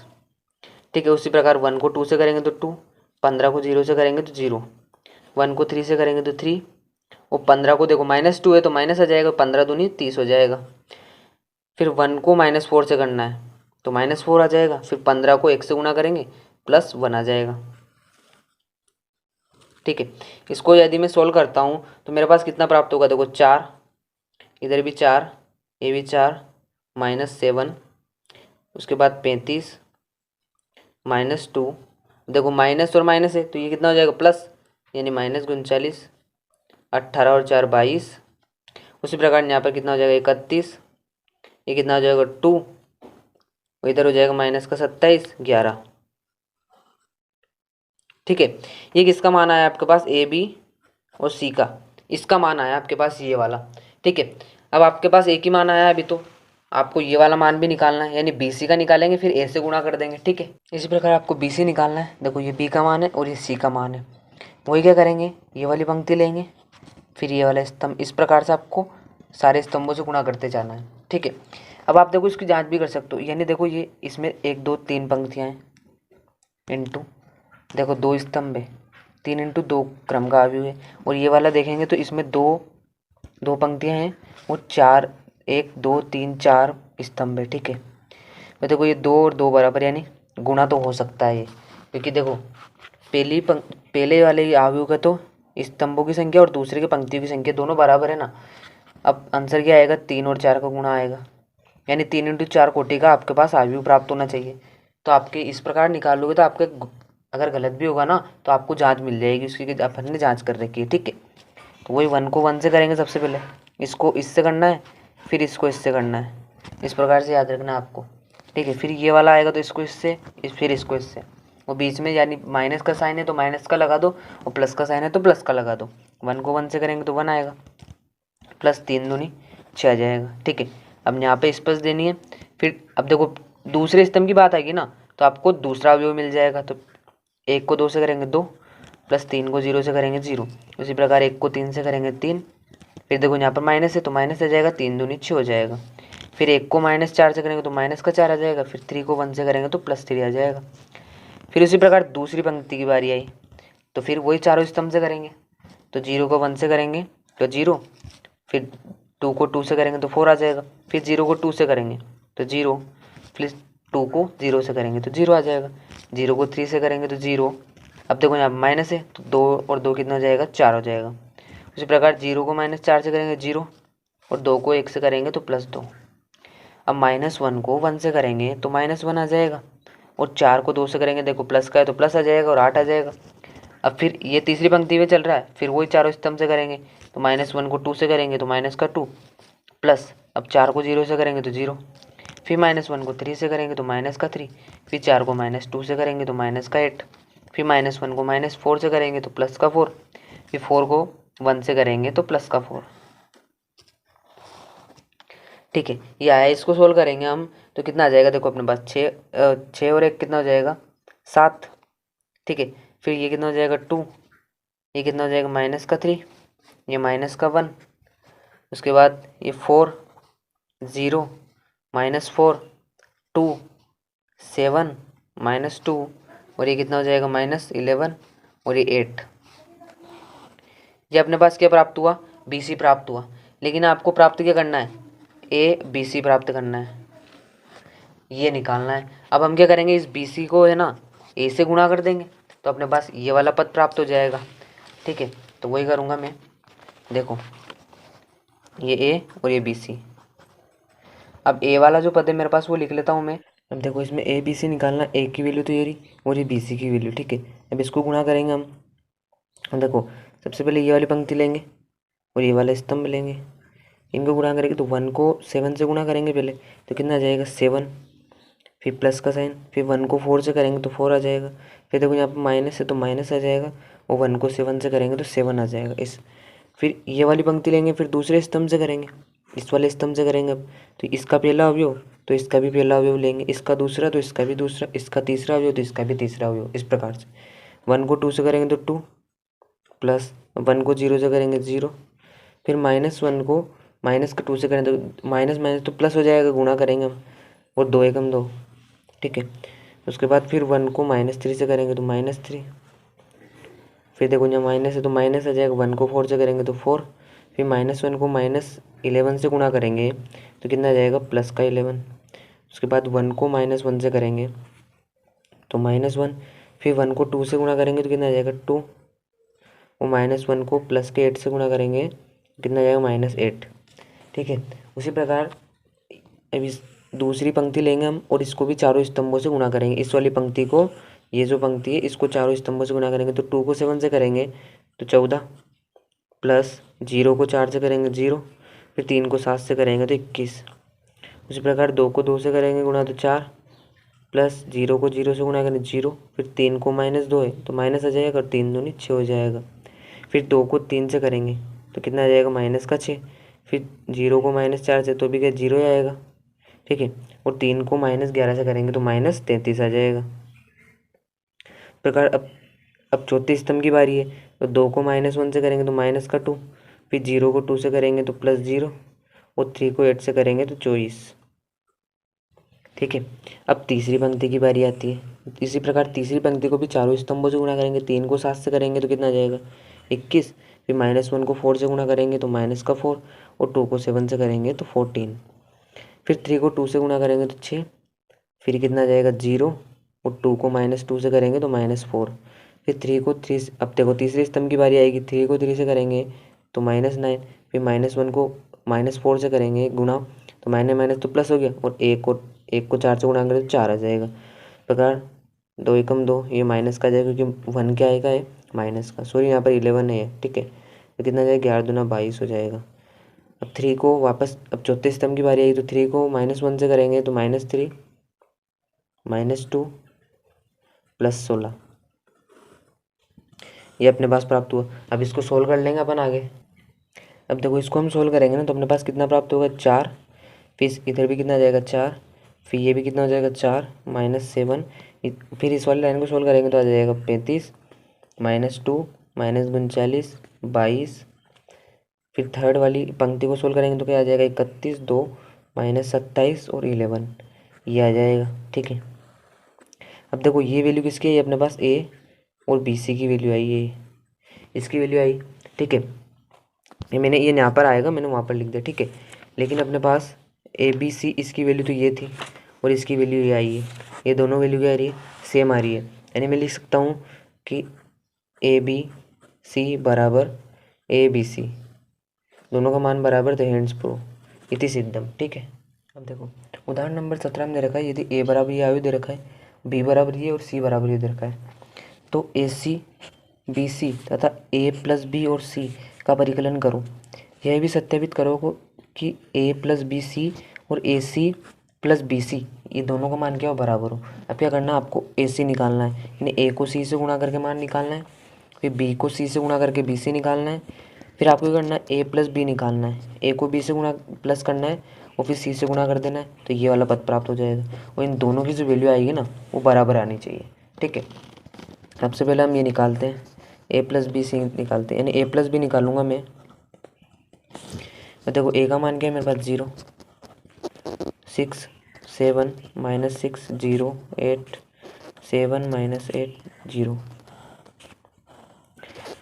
S1: ठीक है, उसी प्रकार 1 को 2 से करेंगे तो 2, 15 को 0 से करेंगे तो 0, 1 को 3 से करेंगे तो 3, और 15 को देखो -2 है तो माइनस आ जाएगा, 15 दूनी 30 हो जाएगा। फिर 1 को -4 से करना है तो -4 आ जाएगा। फिर 15 को 1 से गुणा करेंगे प्लस 1 आ जाएगा। ठीक है, इसको यदि मैं सोल्व करता हूँ तो मेरे पास कितना प्राप्त होगा, देखो 4, इधर भी 4, ये भी 4, -7, उसके बाद 35, -2, देखो माइनस और माइनस है तो ये कितना हो जाएगा प्लस, यानी -39, 18 और 4 22। उसी प्रकार यहाँ पर कितना हो जाएगा 31, ये कितना हो जाएगा 2, इधर हो जाएगा -27 11। ठीक है, ये किसका मान आया आपके पास, ए बी और सी का, इसका मान आया आपके पास ये वाला। ठीक है, अब आपके पास एक ही मान आया अभी, तो आपको ये वाला मान भी निकालना है, यानी बी सी का निकालेंगे फिर ए से गुणा कर देंगे। ठीक है, इसी प्रकार आपको बी सी निकालना है। देखो ये बी का मान है और ये सी का मान है, वही क्या करेंगे, ये वाली पंक्ति लेंगे, फिर ये वाला स्तंभ, इस प्रकार से आपको सारे स्तंभों से गुणा करते जाना है। ठीक है, अब आप देखो इसकी जांच भी कर सकते हो, यानी देखो ये इसमें 1 2 3 पंक्तियाँ हैं, इंटू देखो 2 स्तंभ है, 3 × 2 क्रम का अवयव है, और ये वाला देखेंगे तो इसमें दो पंक्तियाँ हैं और 4 1 2 3 4 स्तंभ है। ठीक है, तो देखो ये 2 और 2 बराबर यानी गुणा तो हो सकता है ये, क्योंकि देखो पहले वाले अवयव का तो स्तंभों की संख्या और दूसरे की पंक्तियों की संख्या दोनों बराबर है ना। अब आंसर क्या आएगा, 3 और 4 का गुणा आएगा, यानी 3 × 4 कोटि का आपके पास अवयव प्राप्त होना चाहिए। तो आपके इस प्रकार निकालोगे तो आपके अगर गलत भी होगा ना तो आपको जांच मिल जाएगी उसकी कि अपन ने जांच कर रखी है, ठीक है। तो वही 1 को 1 से करेंगे सबसे पहले, इसको इससे करना है, फिर इसको इससे करना है, इस प्रकार से याद रखना है आपको, ठीक है। फिर ये वाला आएगा तो इसको इससे, फिर इसको इससे, वो बीच में यानी माइनस का साइन है तो माइनस का लगा दो, और प्लस का साइन है तो प्लस का लगा दो। 1 को 1 से करेंगे तो 1 आएगा, प्लस 3 दूनी 6 आ जाएगा, ठीक है। अब यहाँ पे स्पेस देनी है। फिर अब देखो दूसरे स्तंभ की बात आएगी ना तो आपको दूसरा अवयव मिल जाएगा। तो 1 को 2 से करेंगे 2, प्लस 3 को 0 से करेंगे 0, उसी प्रकार 1 को 3 से करेंगे 3। फिर देखो यहाँ पर माइनस है तो माइनस आ जाएगा, 3 दूनी 6 हो जाएगा। फिर 1 को -4 से करेंगे तो माइनस का 4 आ जाएगा। फिर 3 को 1 से करेंगे तो +3 आ जाएगा। फिर उसी प्रकार दूसरी पंक्ति की बारी आई तो फिर वही चारों स्तंभ से करेंगे। तो 0 को 1 से करेंगे तो 0, फिर 2 को 2 से करेंगे तो 4 आ जाएगा। फिर 0 को 2 से करेंगे तो 0, फिर 2 को 0 से करेंगे तो 0 आ जाएगा। 0 को 3 से करेंगे तो 0। अब देखो यहाँ माइनस है तो 2 और 2 कितना हो जाएगा, 4 हो जाएगा। उसी प्रकार 0 को -4 से करेंगे 0, और 2 को 1 से करेंगे तो +2। अब -1 को 1 से करेंगे तो -1 आ जाएगा, और 4 को 2 से करेंगे, देखो प्लस का है तो प्लस आ जाएगा और 8 आ जाएगा। अब फिर ये तीसरी पंक्ति में चल रहा है, फिर वही चारों स्तंभ से करेंगे। तो -1 को 2 से करेंगे तो माइनस का 2, प्लस अब 4 को 0 से करेंगे तो 0, फिर -1 को 3 से करेंगे तो माइनस का 3, फिर 4 को -2 से करेंगे तो माइनस का 8, फिर -1 को -4 से करेंगे तो प्लस का 4, फिर 4 को 1 से करेंगे तो प्लस का 4, ठीक है। ये आया, इसको सोल्व करेंगे हम तो कितना आ जाएगा, देखो अपने पास 6 और 1 कितना हो जाएगा, 7, ठीक है। फिर ये कितना हो जाएगा 2, ये कितना हो जाएगा -3, ये -1, उसके बाद ये 4, 0, -4, 2, 7, -2, और ये कितना हो जाएगा -11, और ये 8। ये अपने पास क्या प्राप्त हुआ, BC प्राप्त हुआ। लेकिन आपको प्राप्त क्या करना है, ABC प्राप्त करना है, ये निकालना है। अब हम क्या करेंगे, इस BC को है ना A से गुणा कर देंगे तो अपने पास ये वाला पद प्राप्त हो जाएगा, ठीक है। तो वही करूँगा मैं, देखो ये A और ये BC। अब A वाला जो पद है मेरे पास वो लिख लेता हूँ मैं। अब देखो इसमें ABC निकालना, A की वैल्यू तो ये रही और ये BC की वैल्यू, ठीक है। अब इसको गुणा करेंगे हम। देखो सबसे पहले ये वाली पंक्ति लेंगे और ये वाला स्तंभ लेंगे, इनको गुणा करेंगे तो 1 को 7 से गुणा करेंगे पहले, तो कितना आ जाएगा 7, फिर प्लस का साइन, फिर 1 को 4 से करेंगे तो 4 आ जाएगा। फिर देखो यहाँ पर माइनस है तो माइनस आ जाएगा, और 1 को 7 से करेंगे तो 7 आ जाएगा। इस फिर ये वाली पंक्ति लेंगे, फिर दूसरे स्तंभ से करेंगे, इस वाले स्तंभ से करेंगे। अब तो इसका पहला अवयव तो इसका भी पहला अवयव लेंगे, इसका दूसरा तो इसका भी दूसरा, इसका तीसरा अवयव तो इसका भी तीसरा अवयव, इस प्रकार से। 1 को 2 से करेंगे तो 2, प्लस 1 को 0 से करेंगे 0, फिर -1 को माइनस का 2 से करें तो माइनस माइनस तो प्लस हो जाएगा, गुणा करेंगे हम, और 2 एकम 2, ठीक है। उसके बाद फिर 1 को -3 से करेंगे तो -3, फिर देखो यहाँ माइनस है तो माइनस आ जाएगा, 1 को 4 से करेंगे तो 4, फिर -1 को -11 से गुणा करेंगे तो कितना आ जाएगा, प्लस का 11। उसके बाद 1 को -1 से करेंगे तो -1, फिर 1 को 2 से गुणा करेंगे तो कितना आ जाएगा 2, और -1 को प्लस के 8 से गुणा करेंगे कितना आ जाएगा -8, ठीक है। उसी प्रकार अब इस दूसरी पंक्ति लेंगे हम और इसको भी चारों स्तंभों से गुणा करेंगे। इस वाली पंक्ति को, ये जो पंक्ति है इसको चारों स्तंभों से गुणा करेंगे तो 2 को 7 से करेंगे तो 14, प्लस 0 को 4 से करेंगे 0, फिर 3 को 7 से करेंगे तो 21। उसी प्रकार 2 को 2 से करेंगे गुणा तो 4, प्लस 0 को 0 से गुणा करेंगे 0, फिर 3 को -2 है तो माइनस आ जाएगा, और 3 दूनी 6 हो जाएगा। फिर 2 को 3 से करेंगे तो कितना आ जाएगा, -6, फिर 0 को -4 से तो भी क्या 0 आएगा, ठीक है। और 3 को -11 से करेंगे तो -33 आ जाएगा। प्रकार अब चौथे स्तंभ की बारी है, तो 2 को -1 से करेंगे तो -2, फिर 0 को 2 से करेंगे तो +0, और 3 को 8 से करेंगे तो 24, ठीक है। अब तीसरी पंक्ति की बारी आती है। इसी प्रकार तीसरी पंक्ति को भी चारों स्तंभों से गुणा करेंगे। 3 को 7 से करेंगे तो कितना आ जाएगा, 21, फिर -1 को 4 से गुणा करेंगे तो -4, और 2 को 7 से करेंगे तो 14, फिर 3 को 2 से गुणा करेंगे तो 6, फिर कितना आ जाएगा 0, और 2 को -2 से करेंगे तो -4। फिर 3 को 3, अब देखो तीसरे स्तंभ की बारी आएगी, 3 को 3 से करेंगे तो -9। फिर -1 को -4 से करेंगे गुणा, तो माइनस माइनस तो प्लस हो गया, और 1 को 4 से गुणा करें तो 4 आ जाएगा। प्रकार 2 एकम 2, ये माइनस का जाएगा क्योंकि 1 क्या आएगा है माइनस का, सॉरी यहाँ पर 11 है, ठीक है। तो कितना जाएगा 11 दूना 22 हो जाएगा। अब 3 को वापस, अब चौथे स्तंभ की बारी आई तो 3 को -1 से करेंगे तो -3 -2 +16, ये अपने पास प्राप्त हुआ। अब इसको सोल्व कर लेंगे अपन आगे। अब देखो इसको हम सोल्व करेंगे ना तो अपने पास कितना प्राप्त होगा 4, फिर इधर भी कितना आ जाएगा 4, फिर ये भी कितना हो जाएगा 4 -7, फिर इस वाली लाइन को सोल्व करेंगे तो आ जाएगा 35 -2 -39 22, फिर थर्ड वाली पंक्ति को सोल्व करेंगे तो क्या आ जाएगा 31 2 -27 और 11, ये आ जाएगा, ठीक है। अब देखो ये वैल्यू किसकी है अपने पास, ए और बी सी की वैल्यू आई है, इसकी वैल्यू आई, ठीक है। ये मैंने, ये यहाँ पर आएगा, मैंने वहाँ पर लिख दिया, ठीक है। लेकिन अपने पास ए बी सी, इसकी वैल्यू तो ये थी और इसकी वैल्यू ये आई है, ये दोनों वैल्यू क्या आ रही है सेम आ रही है, यानी मैं लिख सकता हूँ कि ए बी सी बराबर ए बी सी, दोनों का मान बराबर थे, हैंड्स प्रूव इति सिद्धम, ठीक है। अब देखो उदाहरण नंबर 17 में दे रखा है, यदि ए बराबर ये आयु दे रखा है, बी बराबर ये और सी बराबर ये दे रखा है, तो ए सी बी सी तथा ए प्लस बी और सी का परिकलन करो। यह भी सत्यापित करो कि ए प्लस बी सी और ए सी प्लस बी सी ये दोनों का मान क्या हो बराबर हो। अब क्या करना है, आपको ए सी निकालना है, यानी ए को सी से गुणा करके मान निकालना है, फिर बी को सी से गुणा करके बी सी निकालना है, फिर आपको क्या करना है ए प्लस बी निकालना है, ए को बी से गुणा प्लस करना है और फिर सी से गुणा कर देना है, तो ये वाला पद प्राप्त हो जाएगा। और इन दोनों की जो वैल्यू आएगी ना वो बराबर आनी चाहिए, ठीक है। सबसे पहले हम ये निकालते हैं, ए प्लस बी सी निकालते हैं, यानी ए प्लस बी निकालूंगा मैं। तो देखो ए का मान क्या है मेरे पास 0 6 7 -6 0 8 7 -8 0।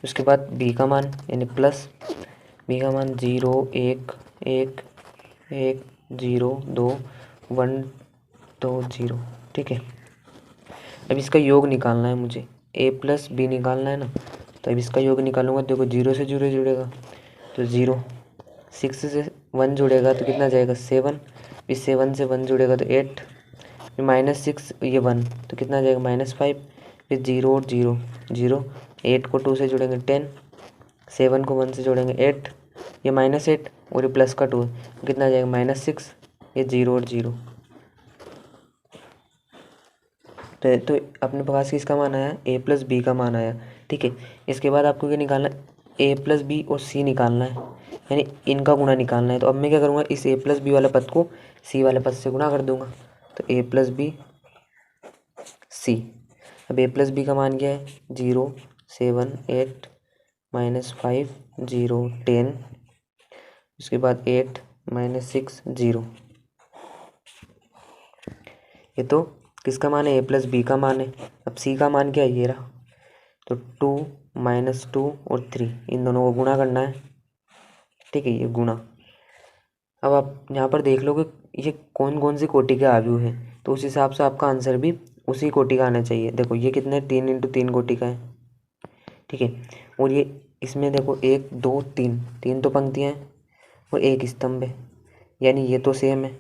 S1: उसके बाद बी का मान यानी प्लस, बी का मान 0 1 1 1 0 2 1 2 0, ठीक है। अब इसका योग निकालना है मुझे, ए प्लस बी निकालना है ना, तो अब इसका योग निकालूंगा। देखो 0 से 0 जुड़ेगा तो 0, 6 से 1 जुड़ेगा तो कितना जाएगा 7, फिर 7 से 1 जुड़ेगा तो 8, फिर -6 ये 1 तो कितना जाएगा -5, फिर 0 और 0 0, 8 को 2 से जोड़ेंगे 10, 7 को 1 से जोड़ेंगे 8, ये -8 और ये प्लस का 2 है, कितना जाएगा -6, ये 0 और 0। तो अपने पास किसका मान आया, ए प्लस बी का मान आया, ठीक है। इसके बाद आपको क्या निकालना है, ए प्लस बी और सी निकालना है, यानी इनका गुणा निकालना है। तो अब मैं क्या करूँगा, इस ए प्लस बी वाला पद को सी वाले पद से गुणा कर दूंगा, तो ए प्लस बी सी। अब ए प्लस बी का मान क्या है 0 7 8 -5 0 10, उसके बाद 8 -6 0, ये तो किसका मान है, ए प्लस बी का मान है। अब सी का मान क्या है, ये रहा, तो 2 -2 और 3 इन दोनों को गुणा करना है, ठीक है, ये गुणा। अब आप यहाँ पर देख लो कि ये कौन कौन सी कोटि के आयु है, तो उस हिसाब से आपका आंसर भी उसी कोटि का आना चाहिए। देखो ये कितना है 3 × 3 कोटि का है, ठीक है। और ये इसमें देखो 1 2 3 3 तो पंक्तियाँ हैं और एक स्तंभ है, यानी ये तो सेम है,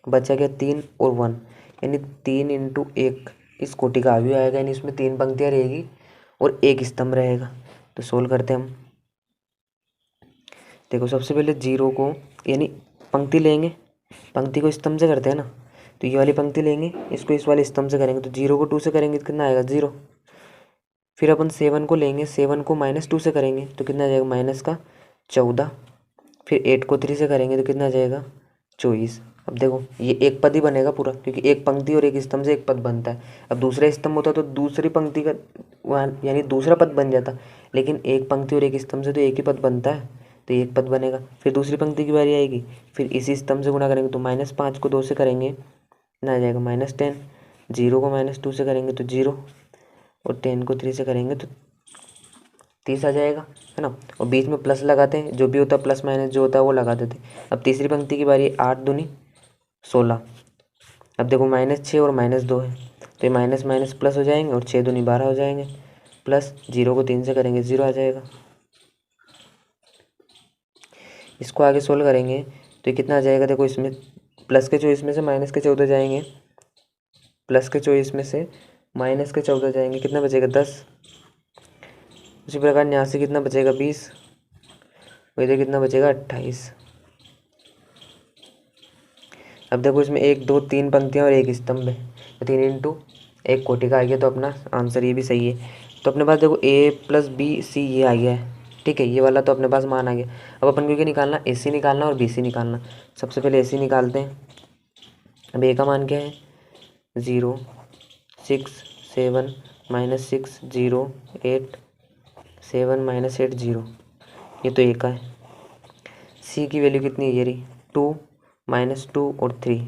S1: बचा गया 3 और 1, यानी 3 × 1 इस कोटि का आयु आएगा, यानी इसमें 3 पंक्तियाँ रहेगी और एक स्तंभ रहेगा। तो सोल्व करते हैं हम। देखो सबसे पहले 0 को, यानी पंक्ति लेंगे, पंक्ति को स्तंभ से करते हैं ना, तो ये वाली पंक्ति लेंगे, इसको इस वाले स्तंभ से करेंगे, तो 0 को 2 से करेंगे तो कितना आएगा 0। फिर अपन 7 को लेंगे, 7 को -2 से करेंगे तो कितना आ जाएगा -14। फिर 8 को 3 से करेंगे तो कितना आ जाएगा 24। अब देखो ये एक पद ही बनेगा पूरा, क्योंकि एक पंक्ति और एक स्तंभ से एक पद बनता है। अब दूसरा स्तंभ होता तो दूसरी पंक्ति का यानी दूसरा पद बन जाता, लेकिन एक पंक्ति और एक स्तंभ से तो एक ही पद बनता है, तो एक पद बनेगा। फिर दूसरी पंक्ति की बारी आएगी, फिर इसी स्तंभ से गुणा करेंगे तो -5 को 2 से करेंगे ना आ जाएगा -10, 0 को -2 से करेंगे तो 0 और 10 को 3 से करेंगे तो 30 आ जाएगा, है ना। और बीच में प्लस लगाते हैं, जो भी होता है प्लस माइनस जो होता है वो लगा देते हैं। अब तीसरी पंक्ति की बारी 8 दूनी 16, अब देखो -6 और -2 है, तो ये माइनस माइनस प्लस हो जाएंगे और 6 दूनी 12 हो जाएंगे, प्लस 0 को 3 से करेंगे 0 आ जाएगा। इसको आगे सोल्व करेंगे तो ये कितना आ जाएगा, देखो इसमें प्लस के 24 में से माइनस के 14 जाएंगे, प्लस के 24 में से माइनस के 14 जाएंगे, कितना बचेगा 10। उसी प्रकार यहाँ से कितना बचेगा 20, और इधर कितना बचेगा 28। अब देखो इसमें 1 2 3 पंक्तियाँ और एक स्तंभ है, तो 3 इंटू एक कोटि का आ गया, तो अपना आंसर ये भी सही है। तो अपने पास देखो A+B+C ये आ गया है, ठीक है, ये वाला तो अपने पास मान आ गया। अब अपन को क्या निकालना, AC निकालना और BC निकालना। सबसे पहले AC निकालते हैं। अब A का मान क्या है 0 6 7 -6 0 8 7 -8 0, ये तो A का है। C की वैल्यू कितनी है, ये रही 2 -2 और 3।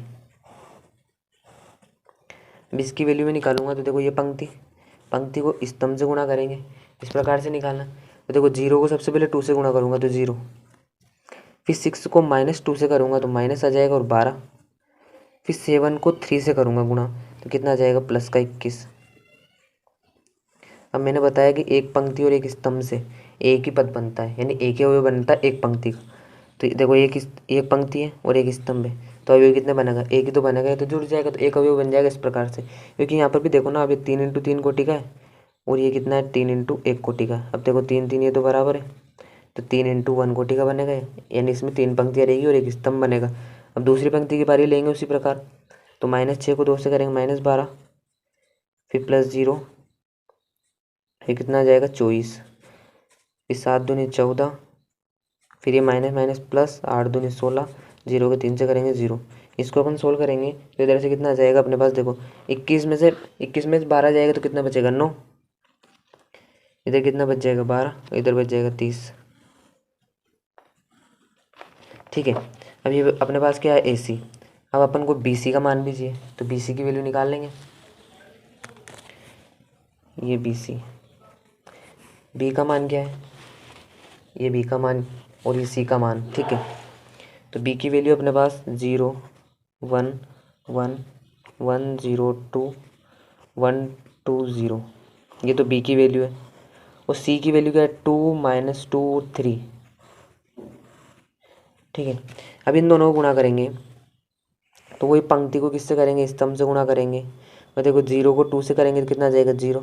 S1: अब इसकी वैल्यू में निकालूंगा तो देखो ये पंक्ति को स्तंभ से गुणा करेंगे, इस प्रकार से निकालना। तो देखो 0 को सबसे पहले 2 से गुणा करूँगा तो 0, फिर 6 को -2 से करूँगा तो माइनस आ जाएगा और 12, फिर 7 को 3 से करूँगा गुणा तो कितना आ जाएगा +21। अब मैंने बताया कि एक पंक्ति और एक स्तंभ से एक ही पद बनता है, यानी एक ही अवयव बनता है एक पंक्ति का। तो देखो एक पंक्ति है और एक स्तंभ है, तो अवयव कितने बनेगा, एक ही तो बनेगा, ये तो जुड़ जाएगा, तो एक अवयव बन जाएगा इस प्रकार से। क्योंकि यहाँ पर भी देखो ना, अब ये 3 × 3 कोटि का है और ये कितना है 3 × 1 कोटि का। अब देखो 3 3 ये तो बराबर है, तो 3 × 1 कोटि का बनेगा, यानी इसमें 3 पंक्तियाँ रहेगी और एक स्तंभ बनेगा। अब दूसरी पंक्ति की बारी लेंगे उसी प्रकार, तो -6 को 2 से करेंगे -12, फिर +0, फिर कितना आ जाएगा 24, फिर 7 दूनी 14, फिर ये माइनस माइनस प्लस 8 दूनी 16, 0 को 3 से करेंगे 0। इसको अपन सोल्व करेंगे तो इधर से कितना आ जाएगा अपने पास, देखो 21 में से 12 जाएगा तो कितना बचेगा 9, इधर कितना बच जाएगा 12, इधर बच जाएगा 30। ठीक है, अब ये अपने पास क्या है AC। अब अपन को BC का मान भी चाहिए, तो BC की वैल्यू निकाल लेंगे। ये BC, B का मान क्या है, ये B का मान और ये C का मान, ठीक है। तो B की वैल्यू अपने पास 0 1 1 1 0 2 1 2 0, ये तो B की वैल्यू है। और C की वैल्यू क्या है 2 -2 3, ठीक है। अब इन दोनों को गुणा करेंगे तो वही पंक्ति को किससे करेंगे, स्तंभ से गुणा करेंगे। और देखो 0 को 2 से करेंगे तो कितना आ जाएगा 0,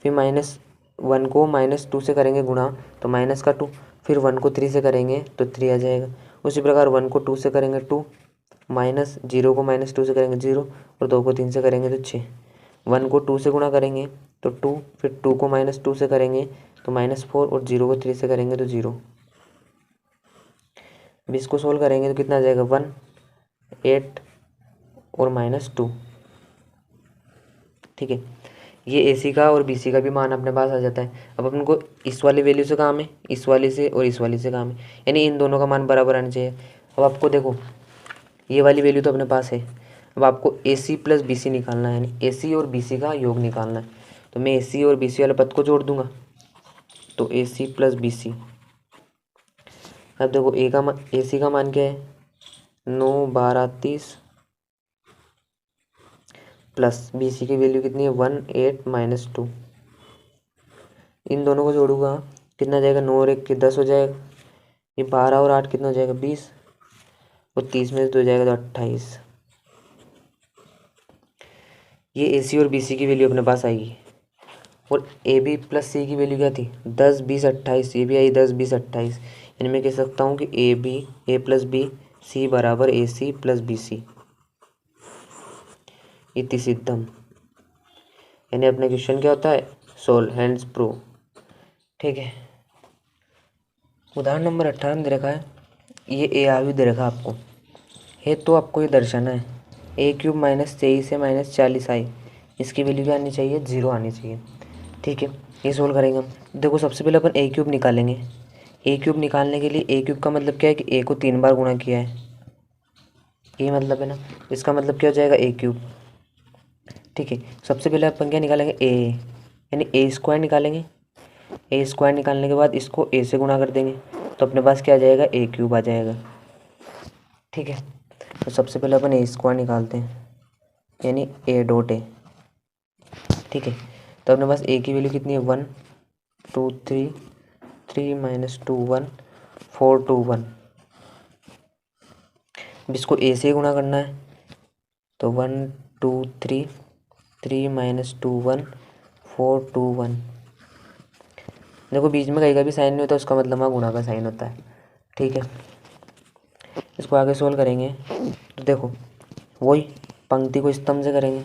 S1: फिर -1 को -2 से करेंगे गुणा तो -2, फिर 1 को 3 से करेंगे तो 3 आ जाएगा। उसी प्रकार 1 को 2 से करेंगे 2, -0 को -2 से करेंगे 0 और 2 को 3 से करेंगे तो 6। 1 को 2 से गुणा करेंगे तो 2, फिर 2 को -2 से करेंगे तो -4 और 0 को 3 से करेंगे तो 0। अब इसको सोल्व करेंगे तो कितना आ जाएगा 1 8 और -2, ठीक है। ये AC का और BC का भी मान अपने पास आ जाता है। अब अपन को इस वाली वैल्यू से काम है, इस वाली से और इस वाली से काम है, यानी इन दोनों का मान बराबर आना चाहिए। अब आपको देखो ये वाली वैल्यू तो अपने पास है, अब आपको AC + BC निकालना है, यानी AC और BC का योग निकालना है। तो मैं AC और BC वाले पद को जोड़ दूंगा, तो AC + BC। अब देखो AC का मान क्या है 9 12 30, प्लस BC की वैल्यू कितनी है 1 8 -2। इन दोनों को जोड़ूंगा कितना जाएगा, 9 और 1 के 10 हो जाएगा, ये 12 और 8 कितना हो जाएगा 20, और 30 में से 2 जाएगा तो 28। ये AC और BC की वैल्यू अपने पास आएगी। और AB + C की वैल्यू क्या थी 10 20 28, ये भी आई 10 20 28, यानी मैं कह सकता हूँ कि A + B C बराबर AC + BC इति सिद्धम। यानी अपना क्वेश्चन क्या होता है सोल्व हैंड्स प्रूव, ठीक है। उदाहरण नंबर 18 में दे रखा है, ये A आयु दे रखा आपको है, तो आपको ये दर्शाना है A³ -23 से -40 आई, इसकी वैल्यू क्या आनी चाहिए 0 आनी चाहिए, ठीक है। ये सोल्व करेंगे हम। देखो सबसे पहले अपन A³ निकालेंगे। A³ निकालने के लिए A³ का मतलब क्या है कि A को 3 बार गुणा किया है, ये मतलब है ना, इसका मतलब क्या हो जाएगा A³, ठीक है। सबसे पहले अपन क्या निकालेंगे A, यानी A² निकालेंगे। A² निकालने के बाद इसको A से गुणा कर देंगे तो अपने पास क्या आ जाएगा A³ आ जाएगा, ठीक है। तो सबसे पहले अपन A² निकालते हैं, यानी ए डॉट ए। ठीक है, तो अपने पास ए की वैल्यू कितनी है 1 2 3 3 माइनस 2 1 4 2 1। अब इसको ए से गुणा करना है तो 1 2 3 3 माइनस 2 1 4 2 1। देखो बीच में कहीं का भी साइन नहीं होता, उसका मतलब वहाँ गुणा का साइन होता है। ठीक है, इसको आगे सोल्व करेंगे तो देखो वही पंक्ति को स्तंभ से करेंगे,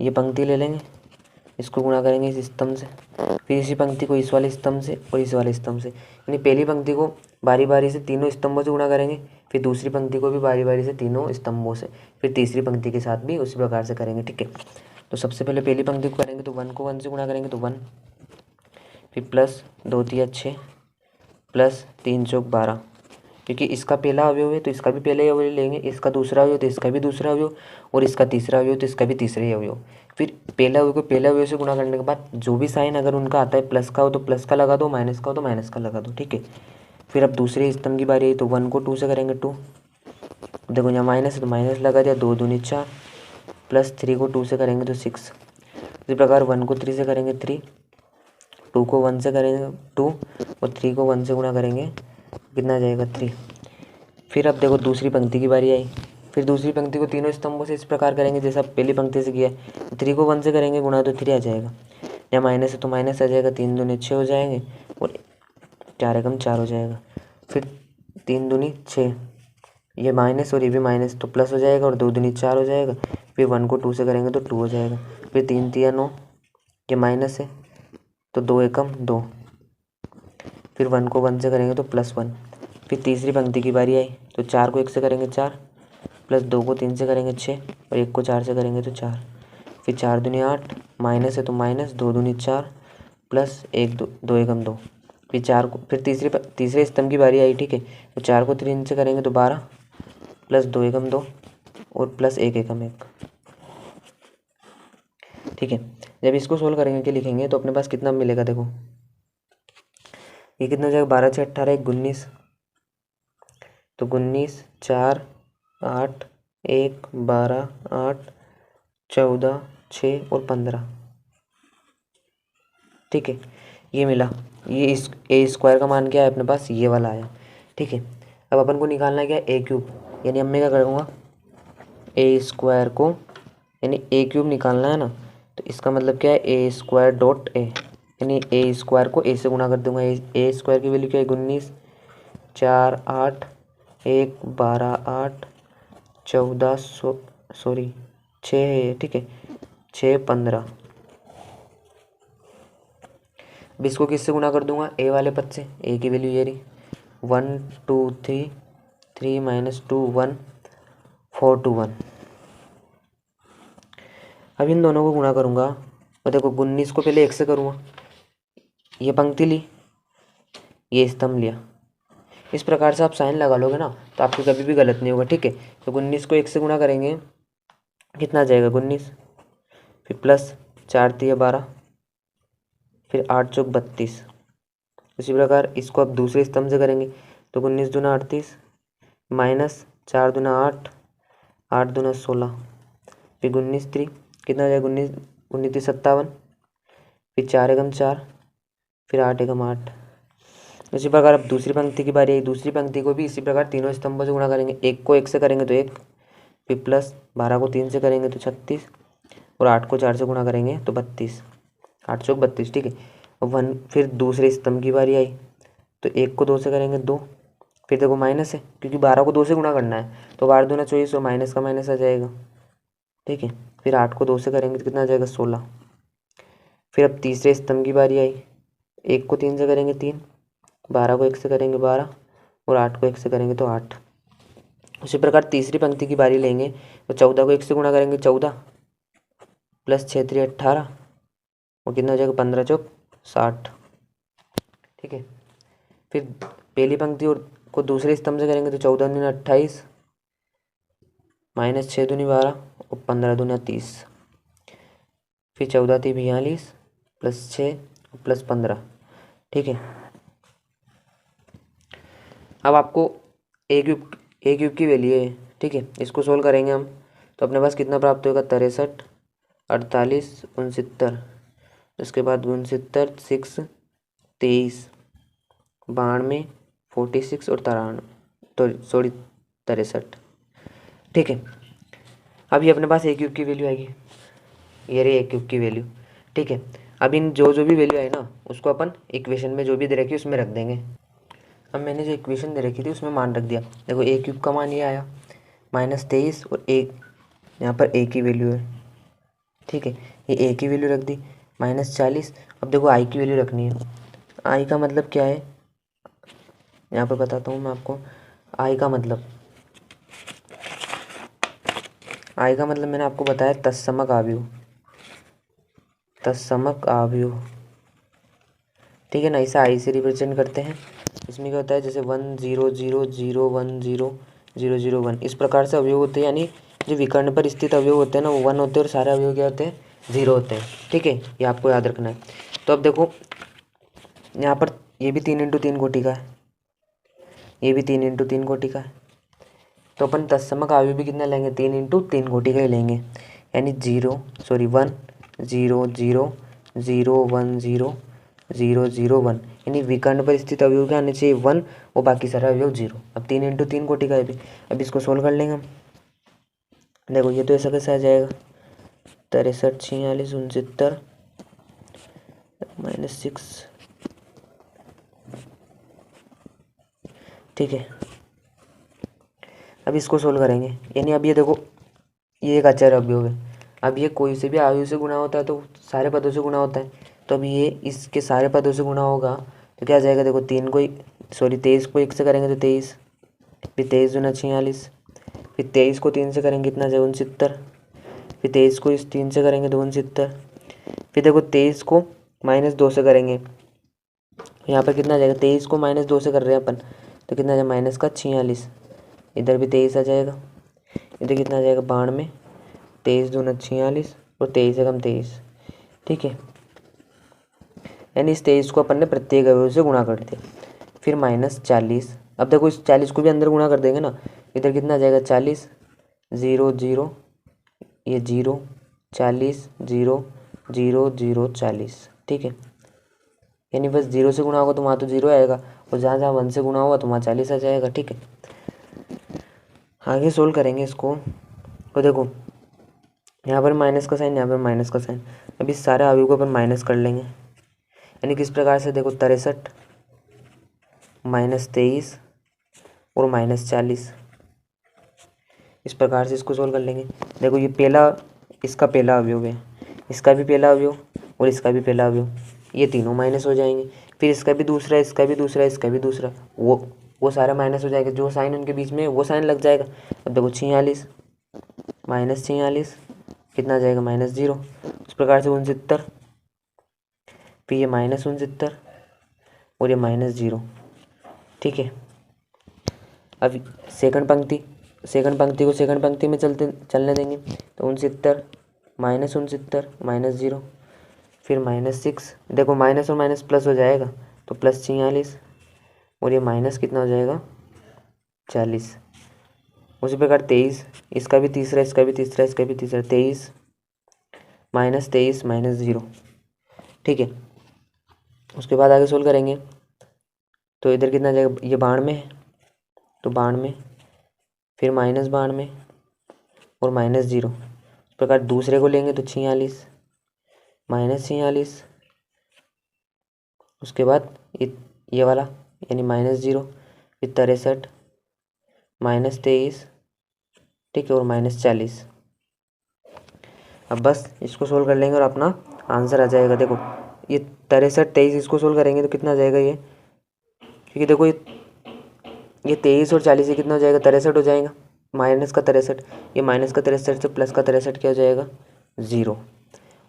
S1: ये पंक्ति ले लेंगे, इसको गुणा करेंगे इस स्तंभ से, फिर इसी पंक्ति को इस वाले स्तंभ से और इस वाले स्तंभ से। यानी पहली पंक्ति को बारी बारी से तीनों स्तंभों से गुणा करेंगे, फिर दूसरी पंक्ति को भी बारी बारी से तीनों स्तंभों से, फिर तीसरी पंक्ति के साथ भी उसी प्रकार से करेंगे। ठीक है, तो सबसे पहले पहली पंक्ति को करेंगे तो 1 को 1 से गुणा करेंगे तो 1, फिर प्लस 2 3 6 प्लस 3 चौक 12, क्योंकि इसका पहला अवयव है तो इसका भी पहले अवयव लेंगे, इसका दूसरा अवयव तो इसका भी दूसरा अवयव, और इसका तीसरा अवयव तो इसका भी तीसरा अवयव। फिर पहला अवयव को पहले अवयव से गुणा करने के बाद जो भी साइन अगर उनका आता है प्लस का हो तो प्लस का लगा दो, माइनस का हो तो माइनस का लगा दो। ठीक है, फिर अब दूसरे स्तंभ की बारी आई तो 1 को 2 से करेंगे 2, देखो यहाँ माइनस है तो माइनस लगा दिया, 2 दूनी 4, प्लस 3 को 2 से करेंगे तो 6। इसी प्रकार 1 को 3 से करेंगे 3, 2 को 1 से करेंगे 2 और 3 को 1 से गुणा करेंगे कितना आ जाएगा 3। फिर अब देखो दूसरी पंक्ति की बारी आई, फिर दूसरी पंक्ति को तीनों स्तंभों से इस प्रकार करेंगे जैसा पहली पंक्ति से किया है। 3 को 1 से करेंगे गुणा तो 3 आ जाएगा, या माइनस है तो माइनस आ जाएगा, 3 दूनी 6 हो जाएंगे और 4 एकम 4 हो जाएगा। फिर 3 दूनी 6, ये माइनस और ये भी माइनस तो प्लस हो जाएगा, और 2 दूनी 4 हो जाएगा। फिर 1 को 2 से करेंगे तो 2 हो जाएगा, फिर 3 3 9, ये माइनस है तो 2 एकम 2, फिर 1 को 1 से करेंगे तो +1। फिर तीसरी पंक्ति की बारी आई तो 4 को 1 से करेंगे 4, प्लस 2 को 3 से करेंगे 6 और 1 को 4 से करेंगे तो 4, फिर 4 दूनी 8, माइनस है तो माइनस, 2 दूनी 4 प्लस 1 2 एकम 2। फिर 4 को फिर तीसरे स्तंभ की बारी आई। ठीक है, तो 4 को 3 से करेंगे तो 12, प्लस 2 एकम 2 और प्लस 1 एकम 1। ठीक है, जब इसको सोल्व करेंगे कि लिखेंगे तो अपने पास कितना मिलेगा, देखो ये कितना हो जाएगा 12 6 18 1 19, तो 19 4 8 1 12 8 14 6 और 15। ठीक है, ये मिला, ये इस ए स्क्वायर का मान क्या है अपने पास, ये वाला आया। ठीक है, अब अपन को निकालना क्या है ए क्यूब, यानी अब मैं क्या करूँगा ए स्क्वायर को यानी ए क्यूब निकालना है ना, तो इसका मतलब क्या है ए स्क्वायर डॉट ए, यानी ए स्क्वायर को ए से गुणा कर दूंगा। ए स्क्वायर की वैल्यू क्या है 19 4 8 1 12 8 14 सॉरी 6 है ये। ठीक है, 6 15। अब इसको किससे गुणा कर दूंगा, ए वाले पद से, ए की वैल्यू ये रही 1 2 3 3 माइनस 2 1 4 2 1। अब इन दोनों को गुणा करूंगा और देखो 19 को पहले 1 से करूँगा, ये पंक्ति ली ये स्तंभ लिया, इस प्रकार से आप साइन लगा लोगे ना तो आपको कभी भी गलत नहीं होगा। ठीक है, तो 19 को 1 से गुणा करेंगे कितना आ जाएगा 19, फिर प्लस 4 3 12, फिर 8 चौक 32। उसी प्रकार इसको अब दूसरे स्तंभ से करेंगे तो 19 दूना 38 माइनस 4 दूना 8 8 दूना 16, फिर 19 3 कितना आ जाएगा 19 19 57, फिर 4 एकम 4, फिर 8 एकम 8। इसी प्रकार अब दूसरी पंक्ति की बारी आई, दूसरी पंक्ति को भी इसी प्रकार तीनों स्तंभों से गुणा करेंगे। 1 को 1 से करेंगे तो 1, फिर प्लस 12 को 3 से करेंगे तो 36 और 8 को 4 से गुणा करेंगे तो 32, 8 चौक 32। ठीक है, अब 1 फिर दूसरे स्तंभ की बारी आई तो 1 को 2 से करेंगे 2, फिर देखो माइनस है क्योंकि 12 को 2 से गुणा करना है तो 12 दूना 24 और माइनस का माइनस आ जाएगा। ठीक है, फिर 8 को 2 से करेंगे तो कितना आ जाएगा 16। फिर अब तीसरे स्तंभ की बारी आई, 1 को 3 से करेंगे 3, 12 को 1 से करेंगे 12 और 8 को 1 से करेंगे तो 8। उसी प्रकार तीसरी पंक्ति की बारी लेंगे तो 14 को 1 से गुणा करेंगे 14 प्लस 6 3 18 और कितना हो जाएगा 15 चौक 60। ठीक है, फिर पहली पंक्ति और को दूसरे स्तंभ से करेंगे तो 14 दूनी 28 माइनस 6 दूनी 12 और 15 दूना 30, फिर 14 थी 42 प्लस 6 प्लस 15। ठीक है, अब आपको ए क्यूब की वैल्यू है। ठीक है, इसको सोल्व करेंगे हम तो अपने पास कितना प्राप्त होगा, 63, 48, 69, उसके बाद 69, 6, 23, 92, 46 और 93, तो सॉरी 63। ठीक है, अब ये अपने पास ए क्यूब की वैल्यू आएगी, ये रही ए क्यूब की वैल्यू। ठीक है, अब इन जो जो भी वैल्यू आई ना उसको अपन इक्वेशन में जो भी दे रखी है उसमें रख देंगे। अब मैंने जो इक्वेशन दे रखी थी उसमें मान रख दिया। देखो ए क्यूब का मान ये आया -23 और एक यहाँ पर ए की वैल्यू है। ठीक है, ये ए की वैल्यू रख दी -40। अब देखो आई की वैल्यू रखनी है। आई का मतलब क्या है, यहाँ पर बताता हूँ मैं आपको। आई का मतलब मैंने आपको बताया तत्समक आव्यूह, तत्समक आव्यूह। ठीक है ना, इसे आई से रिप्रेजेंट करते हैं। इसमें क्या होता है, जैसे 1 0 0 0 1 0 0 0 1, इस प्रकार से अवयव होते हैं। यानी जो विकर्ण पर स्थित अवयव होते हैं ना वो 1 होते हैं और सारे अवयव क्या होते हैं, 0 होते हैं। ठीक है, ये आपको याद रखना है। तो अब देखो यहाँ पर ये भी 3 × 3 कोटि का है, ये भी 3 × 3 कोटि का है। तो अपन तत्समक अवयव भी कितना लेंगे, 3 × 3 कोटि का ही लेंगे। यानी 1 0 0 0 0 1 0 0 0 1, यानी विकर्ण पर स्थित अवयव क्या आने चाहिए, 1 और बाकी सारे अवयव 0। अब 3 × 3 कोटि का है भी। अब इसको सोल्व कर लेंगे हम। देखो ये तो ऐसा कैसे आ जाएगा, 63 46 69 -6। ठीक है, अब इसको सोल्व करेंगे। यानी अब ये देखो ये एक अचर अवयव है। अब ये कोई से भी अवयव से गुणा होता है तो सारे पदों से गुणा होता है। तो अब ये इसके सारे पदों से गुणा होगा तो क्या आ जाएगा, देखो 23 को 1 से करेंगे तो 23, फिर 23 दूना 46, फिर 23 को 3 से करेंगे कितना आ जाएगा 69, फिर 23 को इस 3 से करेंगे तो 69, फिर देखो 23 को -2 से करेंगे, यहाँ पर कितना आ जाएगा, 23 को -2 से कर रहे हैं अपन तो कितना आ जाएगा -46, इधर भी 23 आ जाएगा, इधर कितना आ जाएगा 92, 23 दूना 46 और 23 एकम 23। ठीक है, यानी इस 23 को अपन ने प्रत्येक अवयव से गुणा कर दिया। फिर -40। अब देखो इस 40 को भी अंदर गुणा कर देंगे ना, इधर कितना आ जाएगा 40 0 0, ये 0 40 0 0 0 40। ठीक है, यानी बस 0 से गुणा होगा तो वहाँ तो 0 आएगा और जहाँ जहाँ 1 से गुणा होगा तो वहाँ 40 आ जाएगा। ठीक है, आगे सोल्व करेंगे इसको। तो देखो यहाँ पर माइनस का साइन, यहाँ पर माइनस का साइन। अब इस सारे अवयव को अपन माइनस कर लेंगे। यानी किस प्रकार से, देखो 63 -23 और -40, इस प्रकार से इसको सोल्व कर लेंगे। देखो ये पहला, इसका पहला अवयव है, इसका भी पहला अवयव और इसका भी पहला अवयव, ये तीनों माइनस हो जाएंगे। फिर इसका भी दूसरा, इसका भी दूसरा, इसका भी दूसरा, वो सारा माइनस हो जाएगा। जो साइन उनके बीच में है वो साइन लग जाएगा। अब देखो 46 -46 कितना आ जाएगा -0। उस प्रकार से 69, फिर ये -69 और ये -0। ठीक है, अब सेकंड पंक्ति को सेकंड पंक्ति में चलने देंगे तो 69 -69 -0, फिर -6। देखो माइनस और माइनस प्लस हो जाएगा तो +46 और ये माइनस कितना हो जाएगा 40। उसी प्रकार 23, इसका भी तीसरा, इसका भी तीसरा, इसका भी तीसरा, 23 -23 -0। ठीक है, उसके बाद आगे सोल्व करेंगे तो इधर कितना आ जाएगा, ये 92 है तो 92, फिर -92 और -0। इस प्रकार दूसरे को लेंगे तो 46 -46, उसके बाद ये वाला यानी -0, फिर 63 -23। ठीक है, और -40। अब बस इसको सोल्व कर लेंगे और अपना आंसर आ जाएगा। देखो ये 63 23 इसको सोल्व करेंगे तो कितना आ जाएगा ये, क्योंकि देखो ये 23 और 40 से कितना हो जाएगा 63 हो जाएगा, माइनस का 63, ये माइनस का 63 से प्लस का 63 क्या हो जाएगा 0।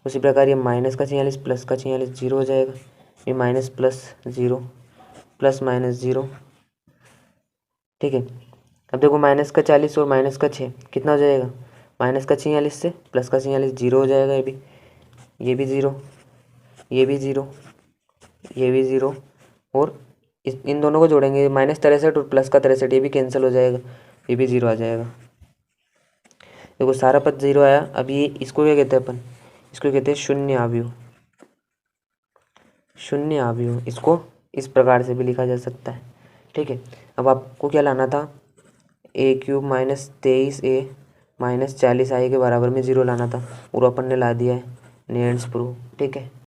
S1: उसी प्रकार ये माइनस का 46 प्लस का 46 0 हो जाएगा, ये माइनस प्लस 0 प्लस -0। ठीक है, अब देखो माइनस का 40 और माइनस का 6 कितना हो जाएगा, माइनस का 46 से प्लस का 46 0 हो जाएगा। ये भी 0, ये भी 0, ये भी 0 और इन दोनों को जोड़ेंगे -63 और प्लस का 63, ये भी कैंसिल हो जाएगा, ये भी 0 आ जाएगा। देखो सारा पद 0 आया। अब ये इसको क्या कहते हैं अपन, इसको कहते हैं शून्य आव्यूह। शून्य आव्यूह, इसको इस प्रकार से भी लिखा जा सकता है। ठीक है, अब आपको क्या लाना था, a³ minus 23a minus 40i के बराबर में 0 लाना था, और अपन ने ला दिया है। Needs prove. ठीक है।